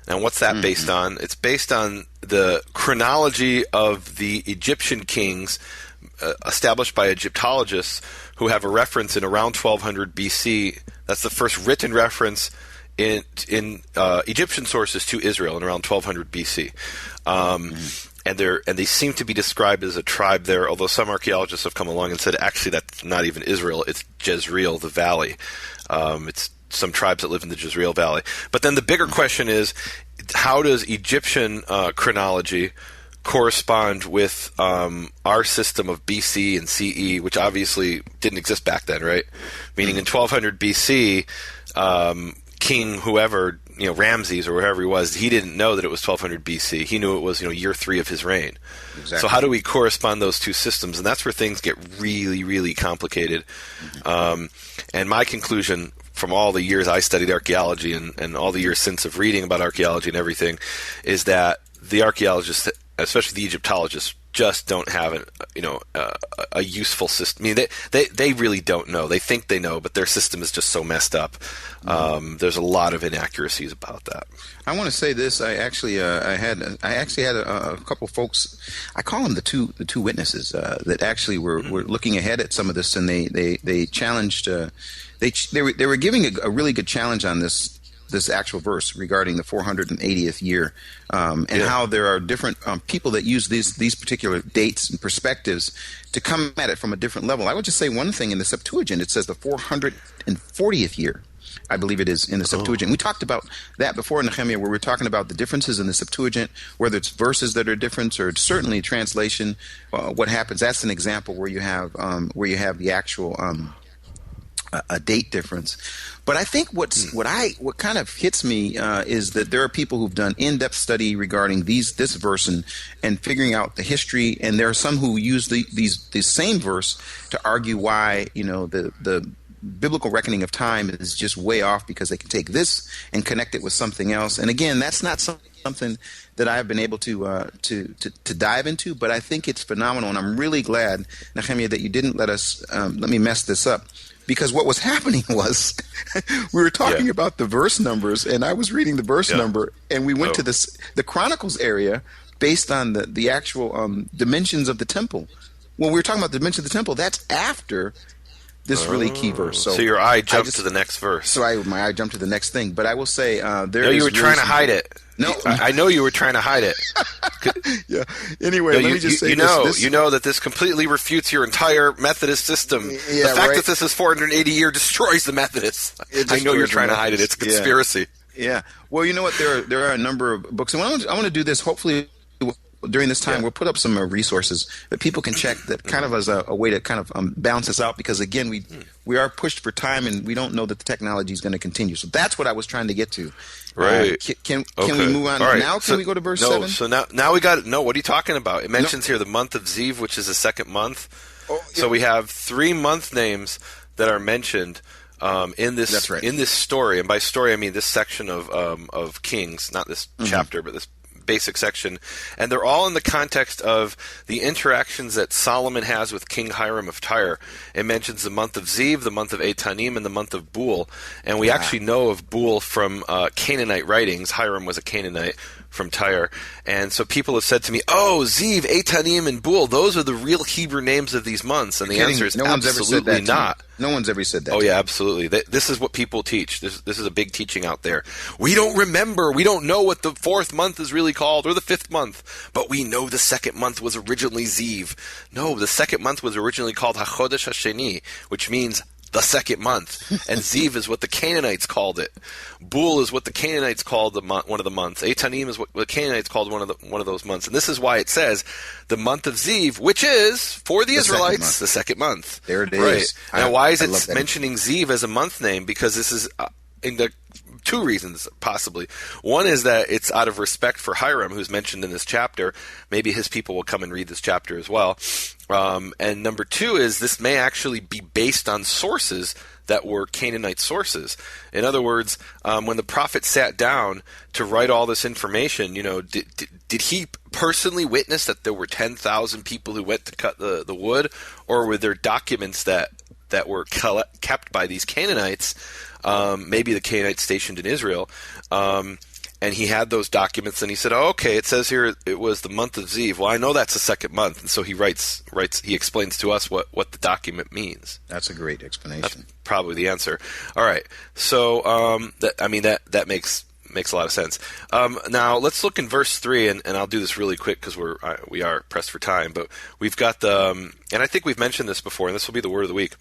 And what's that based on? It's based on the chronology of the Egyptian kings established by Egyptologists who have a reference in around 1200 BC. That's the first written reference in Egyptian sources to Israel in around 1200 BC. And they seem to be described as a tribe there, although some archaeologists have come along and said actually that's not even Israel, it's Jezreel, the valley. It's some tribes that live in the Jezreel Valley. But then the bigger question is, how does Egyptian chronology correspond with our system of BC and CE, which obviously didn't exist back then, right? Meaning in 1200 BC, King whoever, Ramses or whoever he was, he didn't know that it was 1200 BC. He knew it was, year 3 of his reign. Exactly. So how do we correspond those two systems? And that's where things get really, really complicated. And my conclusion from all the years I studied archaeology and all the years since of reading about archaeology and everything is that the archaeologists, especially the Egyptologists, just don't have a useful system. I mean, they really don't know. They think they know, but their system is just so messed up. There's a lot of inaccuracies about that. I want to say this. I actually had a couple folks. I call them the two witnesses that actually were looking ahead at some of this, and they challenged. They were giving a really good challenge on this actual verse regarding the 480th year, and how there are different people that use these particular dates and perspectives to come at it from a different level. I would just say one thing in the Septuagint. It says the 440th year. I believe it is in the Septuagint. We talked about that before in Nehemia, where we're talking about the differences in the Septuagint, whether it's verses that are different or certainly translation. What happens? That's an example where you have the actual a date difference. But I think what kind of hits me is that there are people who've done in-depth study regarding this verse and figuring out the history, and there are some who use the same verse to argue why the biblical reckoning of time is just way off because they can take this and connect it with something else. And again, that's not something that I've been able to dive into, but I think it's phenomenal, and I'm really glad, Nehemia, that you didn't let me mess this up. Because what was happening was we were talking about the verse numbers, and I was reading the verse number, and we went to the Chronicles area based on the actual dimensions of the temple. When we were talking about the dimensions of the temple, that's after this really key verse. So your eye jumped to the next verse. So my eye jumped to the next thing. But I will say there. No, you were trying to hide it. No, I know you were trying to hide it. Yeah. Anyway, let me just say this. You know that this completely refutes your entire Methodist system. Yeah, the fact that this is 480 year destroys the Methodists. I know you're trying to hide it. It's a conspiracy. Yeah. Well, you know what? There are a number of books, and I want to do this. Hopefully, during this time, we'll put up some resources that people can check that kind of as a way to kind of balance us out, because again, we are pushed for time, and we don't know that the technology is going to continue. So that's what I was trying to get to. Right. Can we move on now? Can we go to verse 7? So now we got it. No, what are you talking about? It mentions here the month of Ziv, which is the second month. So we have 3 month names that are mentioned in this in this story. And by story, I mean this section of Kings, not this chapter, but this basic section, and they're all in the context of the interactions that Solomon has with King Hiram of Tyre. It mentions the month of Ziv, the month of Etanim, and the month of Bul. And we actually know of Bul from Canaanite writings. Hiram was a Canaanite from Tyre. And so people have said to me, Ziv, Etanim, and Bul, those are the real Hebrew names of these months. And the answer is absolutely not. No one's ever said that. Oh, yeah, absolutely. This is what people teach. This is a big teaching out there. We don't remember. We don't know what the 4th month is really called, or the 5th month, but we know the 2nd month was originally Ziv. No, the 2nd month was originally called HaChodesh HaSheni, which means the 2nd month. And Ziv is what the Canaanites called it. Bul is what the Canaanites called one of the months. Etanim is what the Canaanites called one of those months. And this is why it says the month of Ziv, which is, for the Israelites, the 2nd month. There it is. Right. Now, why is it mentioning Ziv as a month name? Because this is in the two reasons, possibly. One is that it's out of respect for Hiram, who's mentioned in this chapter. Maybe his people will come and read this chapter as well. And number two is this may actually be based on sources that were Canaanite sources. In other words, when the prophet sat down to write all this information, did he personally witness that there were 10,000 people who went to cut the wood, or were there documents that were kept by these Canaanites, maybe the Canaanites stationed in Israel, and he had those documents, and he said, "Oh, okay, it says here it was the month of Ziv. Well, I know that's the second month," and so he he explains to us what the document means. That's a great explanation. That's probably the answer. All right, so that makes a lot of sense. Now let's look in verse 3, and I'll do this really quick because we are pressed for time. But we've got and I think we've mentioned this before, and this will be the word of the week.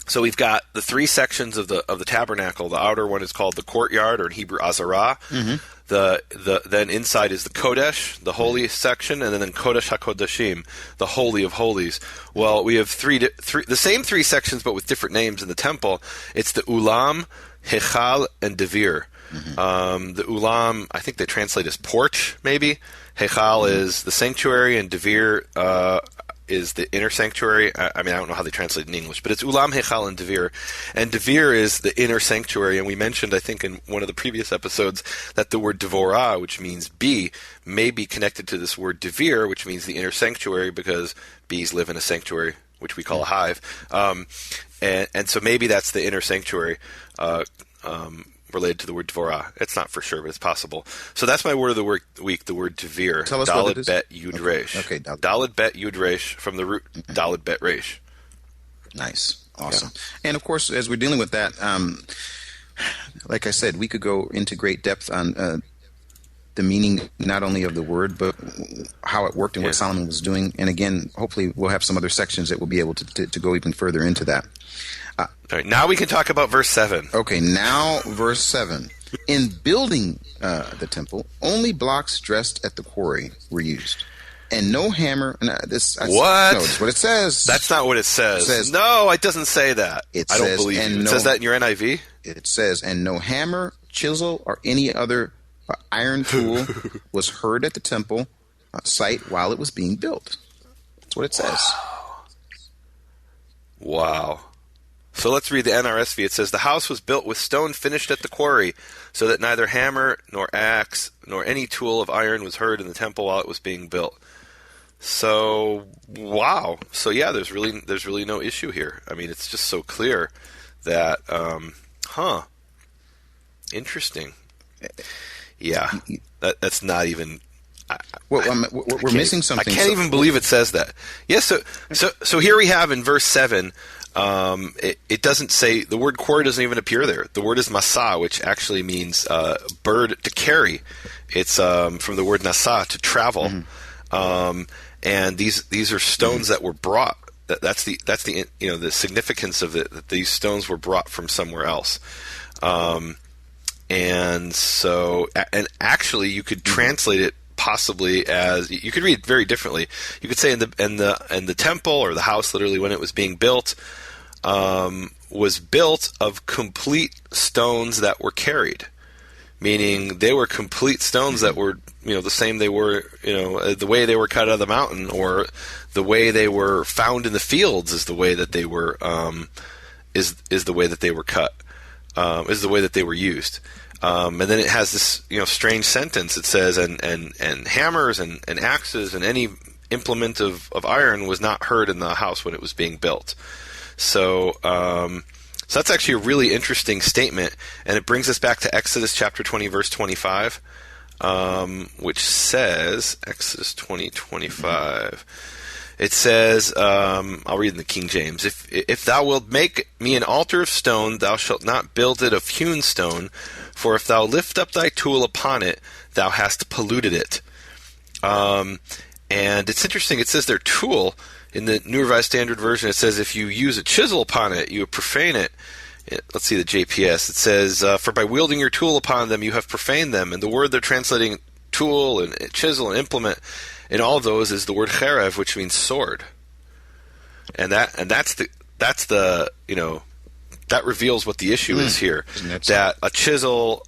So we've got the three sections of the tabernacle. The outer one is called the courtyard, or in Hebrew Azarah. Mm-hmm. Then inside is the Kodesh, the holy section, and then Kodesh HaKodashim, the holy of holies. Well, we have the same three sections, but with different names in the temple. It's the Ulam, Hechal, and Devir. Mm-hmm. The Ulam, I think they translate as porch, maybe. Hechal is the sanctuary, and Devir is the inner sanctuary. I don't know how they translate it in English, but it's Ulam, Hechal, and Devir. And Devir is the inner sanctuary, and we mentioned, I think, in one of the previous episodes, that the word Devorah, which means bee, may be connected to this word Devir, which means the inner sanctuary, because bees live in a sanctuary, which we call a hive. And so maybe that's the inner sanctuary, related to the word Dvorah. It's not for sure, but it's possible. So that's my word of the week, the word Devir. Tell us what it is. Dalet-bet-yod-reish. Okay. Dalet-bet-yod-reish, from the root dalet-bet-reish. Nice. Awesome. Yeah. And of course, as we're dealing with that, like I said, we could go into great depth on the meaning not only of the word, but how it worked and what Solomon was doing. And again, hopefully we'll have some other sections that will be able to go even further into that. All right, now we can talk about verse 7. Okay, now verse 7. In building the temple, only blocks dressed at the quarry were used, and no hammer. No, that's what it says. That's not what it says. No, it doesn't say that. I don't believe you. It says that in your NIV? It says, and no hammer, chisel, or any other iron tool was heard at the temple site while it was being built. That's what it says. Wow. So let's read the NRSV. It says, the house was built with stone finished at the quarry, so that neither hammer nor axe nor any tool of iron was heard in the temple while it was being built. So, wow. So yeah, there's really no issue here. I mean, it's just so clear that, interesting. Yeah, that's not even... we're missing something. I can't even believe it says that. Yes, so here we have in verse 7, it doesn't say, the word quarry doesn't even appear there. The word is masa, which actually means bird to carry. It's from the word nasa, to travel. Mm-hmm. And these are stones that were brought. That's the the significance of it, that these stones were brought from somewhere else. And so, and actually, you could translate it possibly as, you could read it very differently. You could say in the temple, or the house, literally when it was being built, was built of complete stones that were carried, meaning they were complete stones that were the same they were the way they were cut out of the mountain, or the way they were found in the fields is the way that they were is the way that they were cut. Is the way that they were used. And then it has this strange sentence. It says, and hammers and axes and any implement of iron was not heard in the house when it was being built. So that's actually a really interesting statement, and it brings us back to Exodus chapter 20, verse 25, which says, Exodus 20:25. It says, I'll read in the King James, if thou wilt make me an altar of stone, thou shalt not build it of hewn stone, for if thou lift up thy tool upon it, thou hast polluted it. And it's interesting, it says their tool. In the New Revised Standard Version, it says if you use a chisel upon it, you profane it. Let's see the JPS. It says, for by wielding your tool upon them, you have profaned them. And the word they're translating tool and chisel and implement in all of those is the word cherev, which means sword. And that's the that reveals what the issue is here. That a chisel,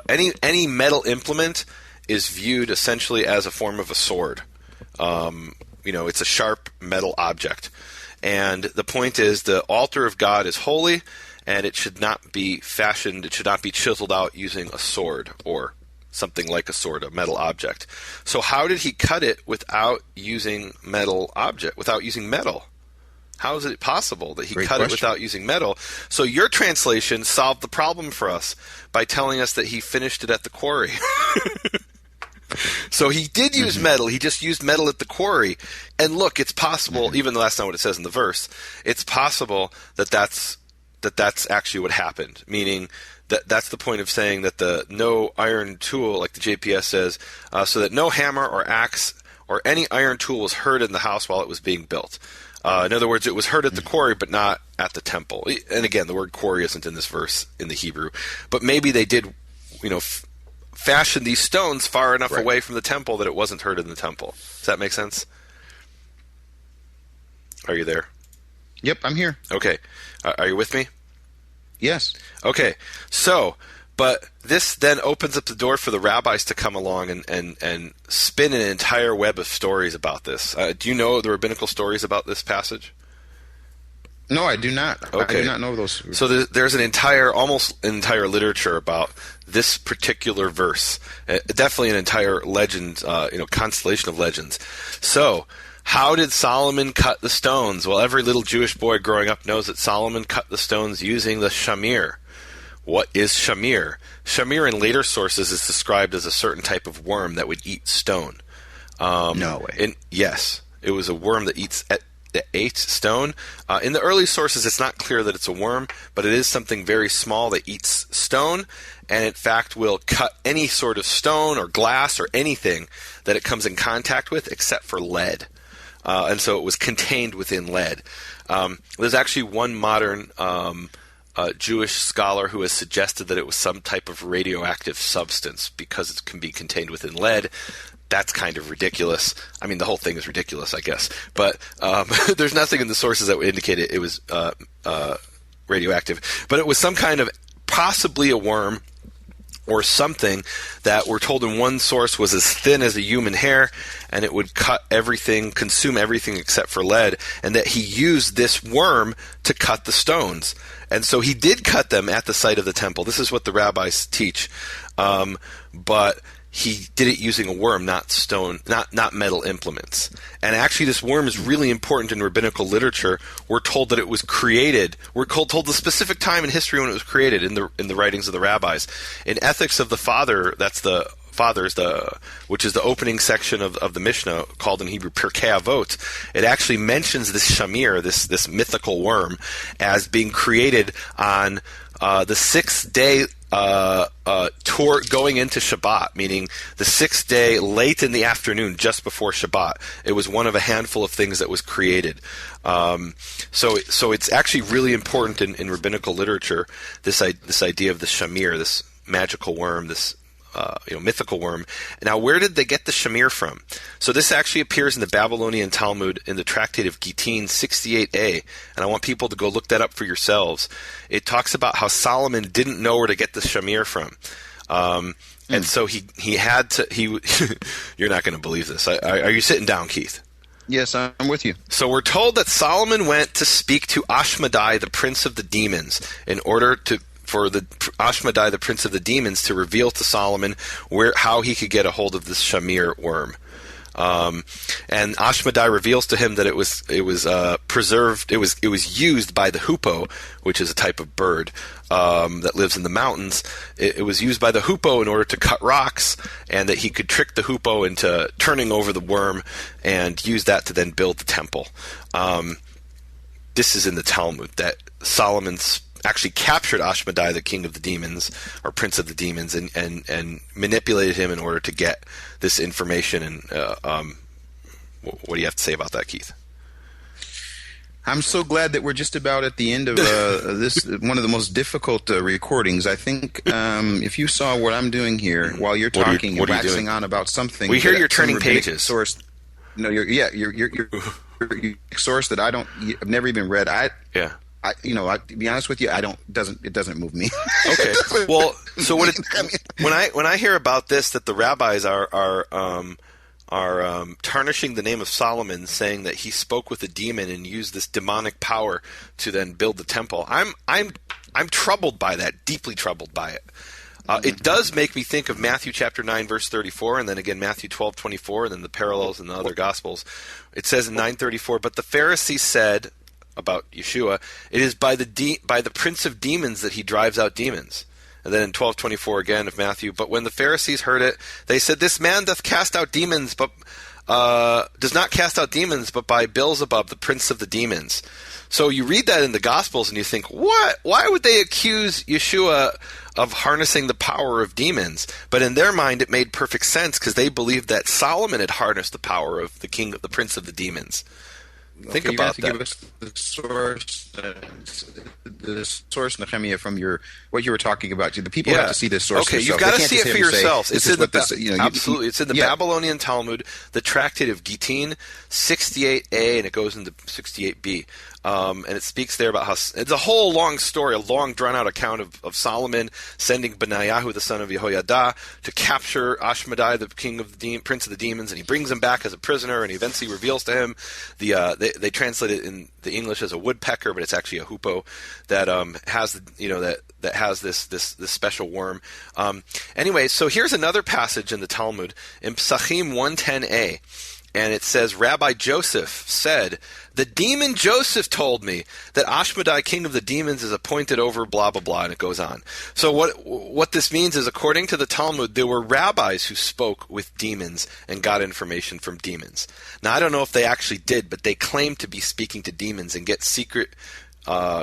any metal implement is viewed essentially as a form of a sword. It's a sharp metal object. And the point is the altar of God is holy, and it should not be fashioned, it should not be chiseled out using a sword or something like a sword, a metal object. So how did he cut it without using metal? How is it possible that he cut it without using metal? So your translation solved the problem for us by telling us that he finished it at the quarry. So he did use metal. He just used metal at the quarry. And look, it's possible, even though that's not what it says in the verse, it's possible that that's actually what happened, meaning that's the point of saying that the no iron tool, like the JPS says, so that no hammer or axe or any iron tool was heard in the house while it was being built. In other words, it was heard at the quarry, but not at the temple. And again, the word quarry isn't in this verse in the Hebrew. But maybe they did, fashion these stones far enough away from the temple that it wasn't heard in the temple. Does that make sense? Are you there? Yep, I'm here. Okay. Are you with me? Yes. Okay. So, but this then opens up the door for the rabbis to come along and spin an entire web of stories about this. Do you know the rabbinical stories about this passage? No, I do not. Okay. I do not know those. So there's almost an entire literature about this particular verse. Definitely an entire legend, constellation of legends. So, how did Solomon cut the stones? Well, every little Jewish boy growing up knows that Solomon cut the stones using the Shamir. What is Shamir? Shamir in later sources is described as a certain type of worm that would eat stone. No way. Yes, it was a worm that ate stone. In the early sources, it's not clear that it's a worm, but it is something very small that eats stone, and in fact will cut any sort of stone or glass or anything that it comes in contact with except for lead. And so it was contained within lead. There's actually one modern Jewish scholar who has suggested that it was some type of radioactive substance because it can be contained within lead. That's kind of ridiculous. I mean, the whole thing is ridiculous, I guess. But there's nothing in the sources that would indicate it was radioactive. But it was some kind of possibly a worm or something that we're told in one source was as thin as a human hair, and it would cut everything, consume everything except for lead, and that he used this worm to cut the stones. And so he did cut them at the site of the temple. This is what the rabbis teach. But he did it using a worm, not stone, not metal implements. And actually this worm is really important in rabbinical literature. We're told that it was created. We're told the specific time in history when it was created in the writings of the rabbis. In Ethics of the Father, that's the Fathers, which is the opening section of the Mishnah, called in Hebrew Pirkei Avot, it actually mentions this Shamir, this mythical worm, as being created on the sixth day tour going into Shabbat, meaning the sixth day late in the afternoon, just before Shabbat. It was one of a handful of things that was created. So it's actually really important in rabbinical literature, this idea of the Shamir, this magical worm, this mythical worm. Now, where did they get the Shamir from? So this actually appears in the Babylonian Talmud in the Tractate of Gittin 68a, and I want people to go look that up for yourselves. It talks about how Solomon didn't know where to get the Shamir from. And so he had to, you're not going to believe this. Are you sitting down, Keith? Yes, I'm with you. So we're told that Solomon went to speak to Ashmedai, the prince of the demons, in order for the Ashmedai, the prince of the demons, to reveal to Solomon how he could get a hold of this Shamir worm. And Ashmedai reveals to him that it was preserved. It was used by the hoopoe, which is a type of bird that lives in the mountains. It was used by the hoopoe in order to cut rocks, and that he could trick the hoopoe into turning over the worm and use that to then build the temple. This is in the Talmud, that Solomon's actually captured Ashmedai, the king of the demons, or prince of the demons, and manipulated him in order to get this information. And what do you have to say about that, Keith? I'm so glad that we're just about at the end of this, one of the most difficult recordings. I think if you saw what I'm doing here while you're talking and waxing on about something, we hear you're turning pages. Source, no, you're source that I've never even read. to be honest with you, it doesn't move me. Okay. Well, so when I hear about this, that the rabbis are tarnishing the name of Solomon, saying that he spoke with a demon and used this demonic power to then build the temple, I'm troubled by that, deeply troubled by it. It does make me think of Matthew chapter 9, verse 34, and then again Matthew 12:24, and then the parallels in the other Gospels. It says in 9:34, but the Pharisees said about Yeshua, it is by the prince of demons that he drives out demons. And then in 12:24 again of Matthew, but when the Pharisees heard it, they said, this man doth cast out demons, but does not cast out demons, but by Beelzebub, the prince of the demons. So you read that in the Gospels and you think, what? Why would they accuse Yeshua of harnessing the power of demons? But in their mind, it made perfect sense because they believed that Solomon had harnessed the power of the prince of the demons. Think about that. Give us the source, Nehemia, from what you were talking about. The people have to see this source. Okay, you've got to see it for yourselves. It's in absolutely. It's in the Babylonian Talmud, the Tractate of Gittin, 68a, and it goes into 68b. And it speaks there about how it's a whole long story, a long drawn-out account of Solomon sending Benaiah, the son of Jehoiada, to capture Ashmedai, the king of the prince of the demons, and he brings him back as a prisoner, and he eventually reveals to him they translate it in the English as a woodpecker, but it's actually a hoopoe that has that has this special worm. Anyway, so here's another passage in the Talmud in Psachim 110a. And it says, Rabbi Joseph said, the demon Joseph told me that Ashmedai, king of the demons, is appointed over blah, blah, blah, and it goes on. So what this means is, according to the Talmud, there were rabbis who spoke with demons and got information from demons. Now, I don't know if they actually did, but they claim to be speaking to demons and get secret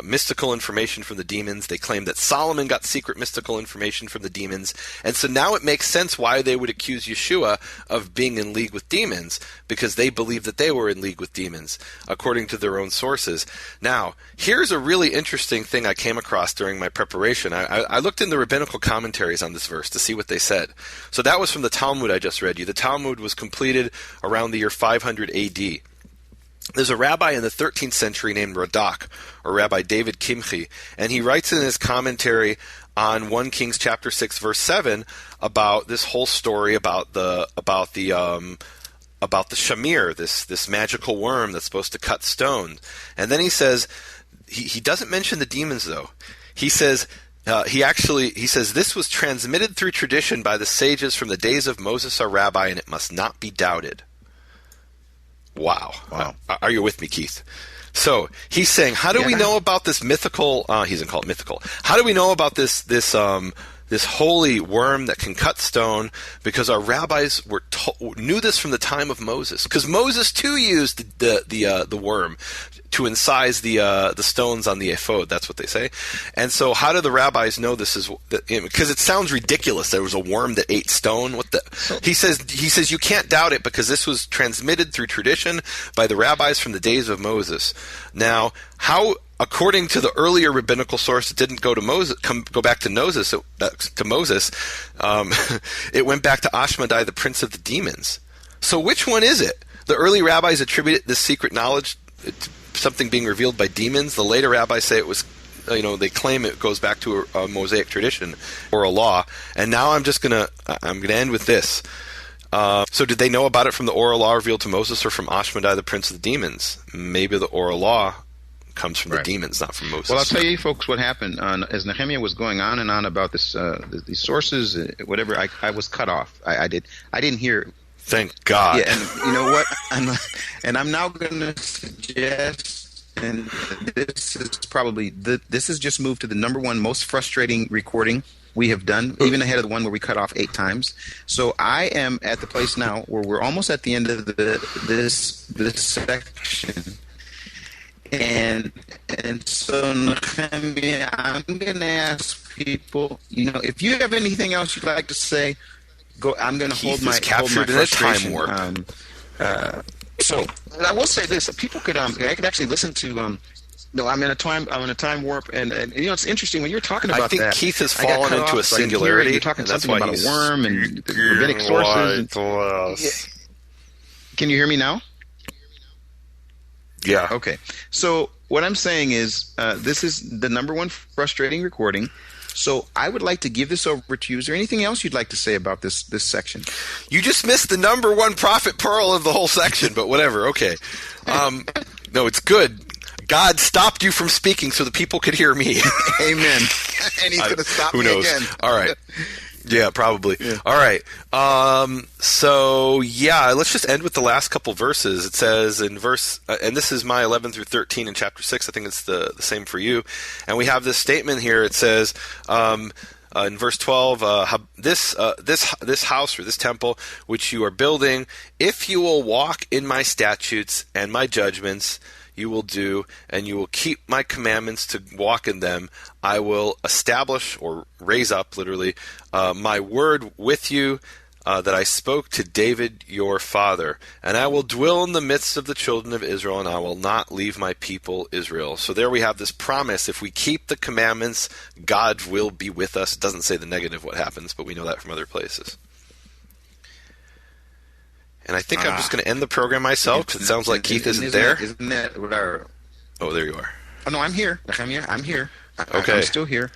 mystical information from the demons. They claim that Solomon got secret mystical information from the demons. And so now it makes sense why they would accuse Yeshua of being in league with demons, because they believe that they were in league with demons, according to their own sources. Now, here's a really interesting thing I came across during my preparation. I looked in the rabbinical commentaries on this verse to see what they said. So that was from the Talmud I just read you. The Talmud was completed around the year 500 AD. There's a rabbi in the 13th century named Radak, or Rabbi David Kimchi, and he writes in his commentary on 1 Kings chapter 6 verse 7 about this whole story about the Shamir, this magical worm that's supposed to cut stone. And then he says, he doesn't mention the demons though. He says, he says, this was transmitted through tradition by the sages from the days of Moses our rabbi, and it must not be doubted. Wow. Are you with me, Keith? So he's saying, how do we know about this mythical? He doesn't call it mythical. How do we know about this holy worm that can cut stone? Because our rabbis knew this from the time of Moses. Because Moses too used the worm to incise the stones on the ephod. That's what they say. And so, how do the rabbis know this is? Because it sounds ridiculous. There was a worm that ate stone. What the? He says you can't doubt it because this was transmitted through tradition by the rabbis from the days of Moses. Now, how? According to the earlier rabbinical source, it didn't go to Moses. Go back to Moses. It went back to Ashmedai, the prince of the demons. So, which one is it? The early rabbis attributed this secret knowledge to something being revealed by demons. The later rabbis say it was, they claim it goes back to a Mosaic tradition or a law. And now I'm gonna end with this. So did they know about it from the oral law revealed to Moses or from Ashmedai, the prince of the demons? Maybe the oral law comes from the demons, not from Moses. Well, I'll tell you, folks, what happened. As Nehemia was going on and on about this, these sources, whatever, I was cut off. I didn't hear. Thank God. Yeah, and you know what? I'm now going to suggest, and this has just moved to the number one most frustrating recording we have done, even ahead of the one where we cut off 8 times. So I am at the place now where we're almost at the end of this section. And so, Nehemia, I'm going to ask people, if you have anything else you'd like to say, go. I'm going to hold my frustration. Time warp. So I will say this: people could, I could actually listen to. No, I'm in a time warp, and it's interesting when you're talking about that. I think Keith has fallen into a singularity. You're talking something about a worm and rabbinic sources. Can you hear me now? Yeah. Okay. So what I'm saying is this is the number one frustrating recording. So I would like to give this over to you. Is there anything else you'd like to say about this section? You just missed the number one prophet pearl of the whole section, but whatever. Okay. No, it's good. God stopped you from speaking so the people could hear me. Amen. And he's going to stop me knows? again. All right. Yeah, probably. Yeah. All right. Let's just end with the last couple verses. It says in verse, and this is my 11 through 13 in chapter 6. I think it's the same for you. And we have this statement here. It says in verse 12, this house or this temple which you are building, if you will walk in my statutes and my judgments, you will do, and you will keep my commandments to walk in them. I will establish or raise up, literally, my word with you that I spoke to David your father. And I will dwell in the midst of the children of Israel, and I will not leave my people Israel. So there we have this promise. If we keep the commandments, God will be with us. It doesn't say the negative what happens, but we know that from other places. And I think I'm just going to end the program myself because it sounds like Keith isn't there. Isn't that what our... Oh, there you are. Oh, no, I'm here. I'm here. Okay. I'm still here.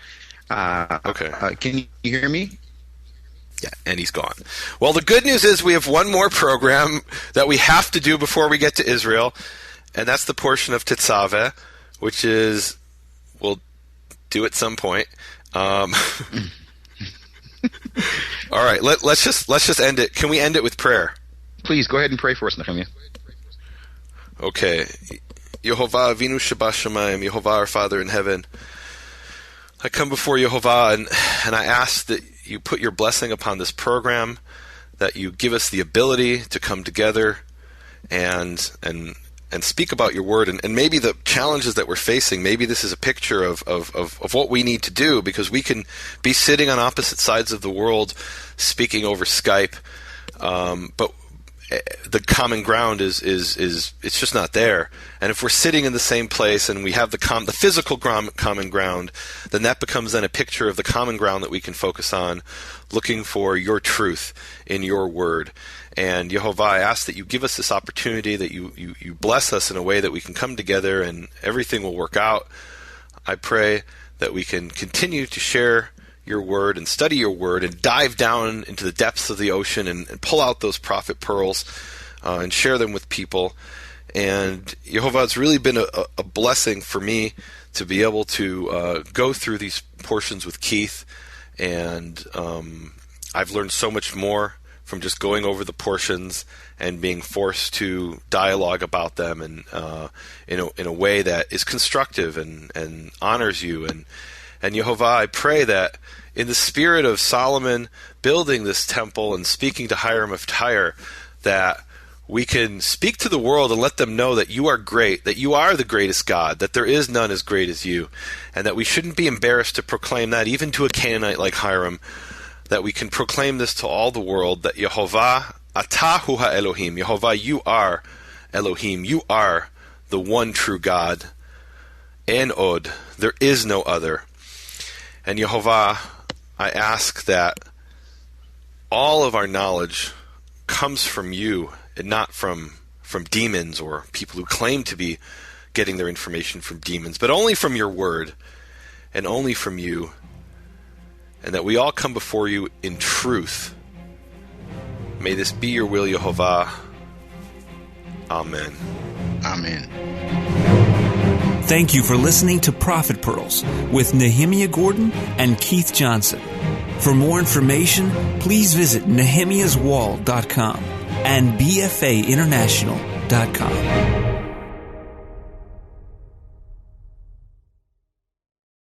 Okay. Can you hear me? Yeah, and he's gone. Well, the good news is we have one more program that we have to do before we get to Israel, and that's the portion of Tetzaveh, which is we'll do at some point. All right, let's just end it. Can we end it with prayer? Please, go ahead and pray for us, Nehemia. Okay. Yehovah Avinu Shebashamayim, Yehovah our Father in heaven, I come before Yehovah and I ask that you put your blessing upon this program, that you give us the ability to come together and speak about your word, and maybe the challenges that we're facing, maybe this is a picture of what we need to do, because we can be sitting on opposite sides of the world speaking over Skype, but the common ground is it's just not there. And if we're sitting in the same place and we have the physical common ground, then that becomes then a picture of the common ground that we can focus on, looking for your truth in your word. And Yehovah, I ask that you give us this opportunity, that you bless us in a way that we can come together and everything will work out. I pray that we can continue to share your word and study your word and dive down into the depths of the ocean and pull out those prophet pearls and share them with people. And Yehovah, it's really been a blessing for me to be able to go through these portions with Keith, and I've learned so much more from just going over the portions and being forced to dialogue about them, and in a way that is constructive and honors you. And Yehovah, I pray that in the spirit of Solomon building this temple and speaking to Hiram of Tyre, that we can speak to the world and let them know that you are great, that you are the greatest God, that there is none as great as you, and that we shouldn't be embarrassed to proclaim that, even to a Canaanite like Hiram, that we can proclaim this to all the world, that Yehovah, Atahu ha-Elohim, Yehovah, you are Elohim, you are the one true God, En Od, there is no other. And Yehovah, I ask that all of our knowledge comes from you and not from demons or people who claim to be getting their information from demons, but only from your word and only from you, and that we all come before you in truth. May this be your will, Yehovah. Amen. Amen. Thank you for listening to Prophet Pearls with Nehemia Gordon and Keith Johnson. For more information, please visit nehemiaswall.com and bfainternational.com.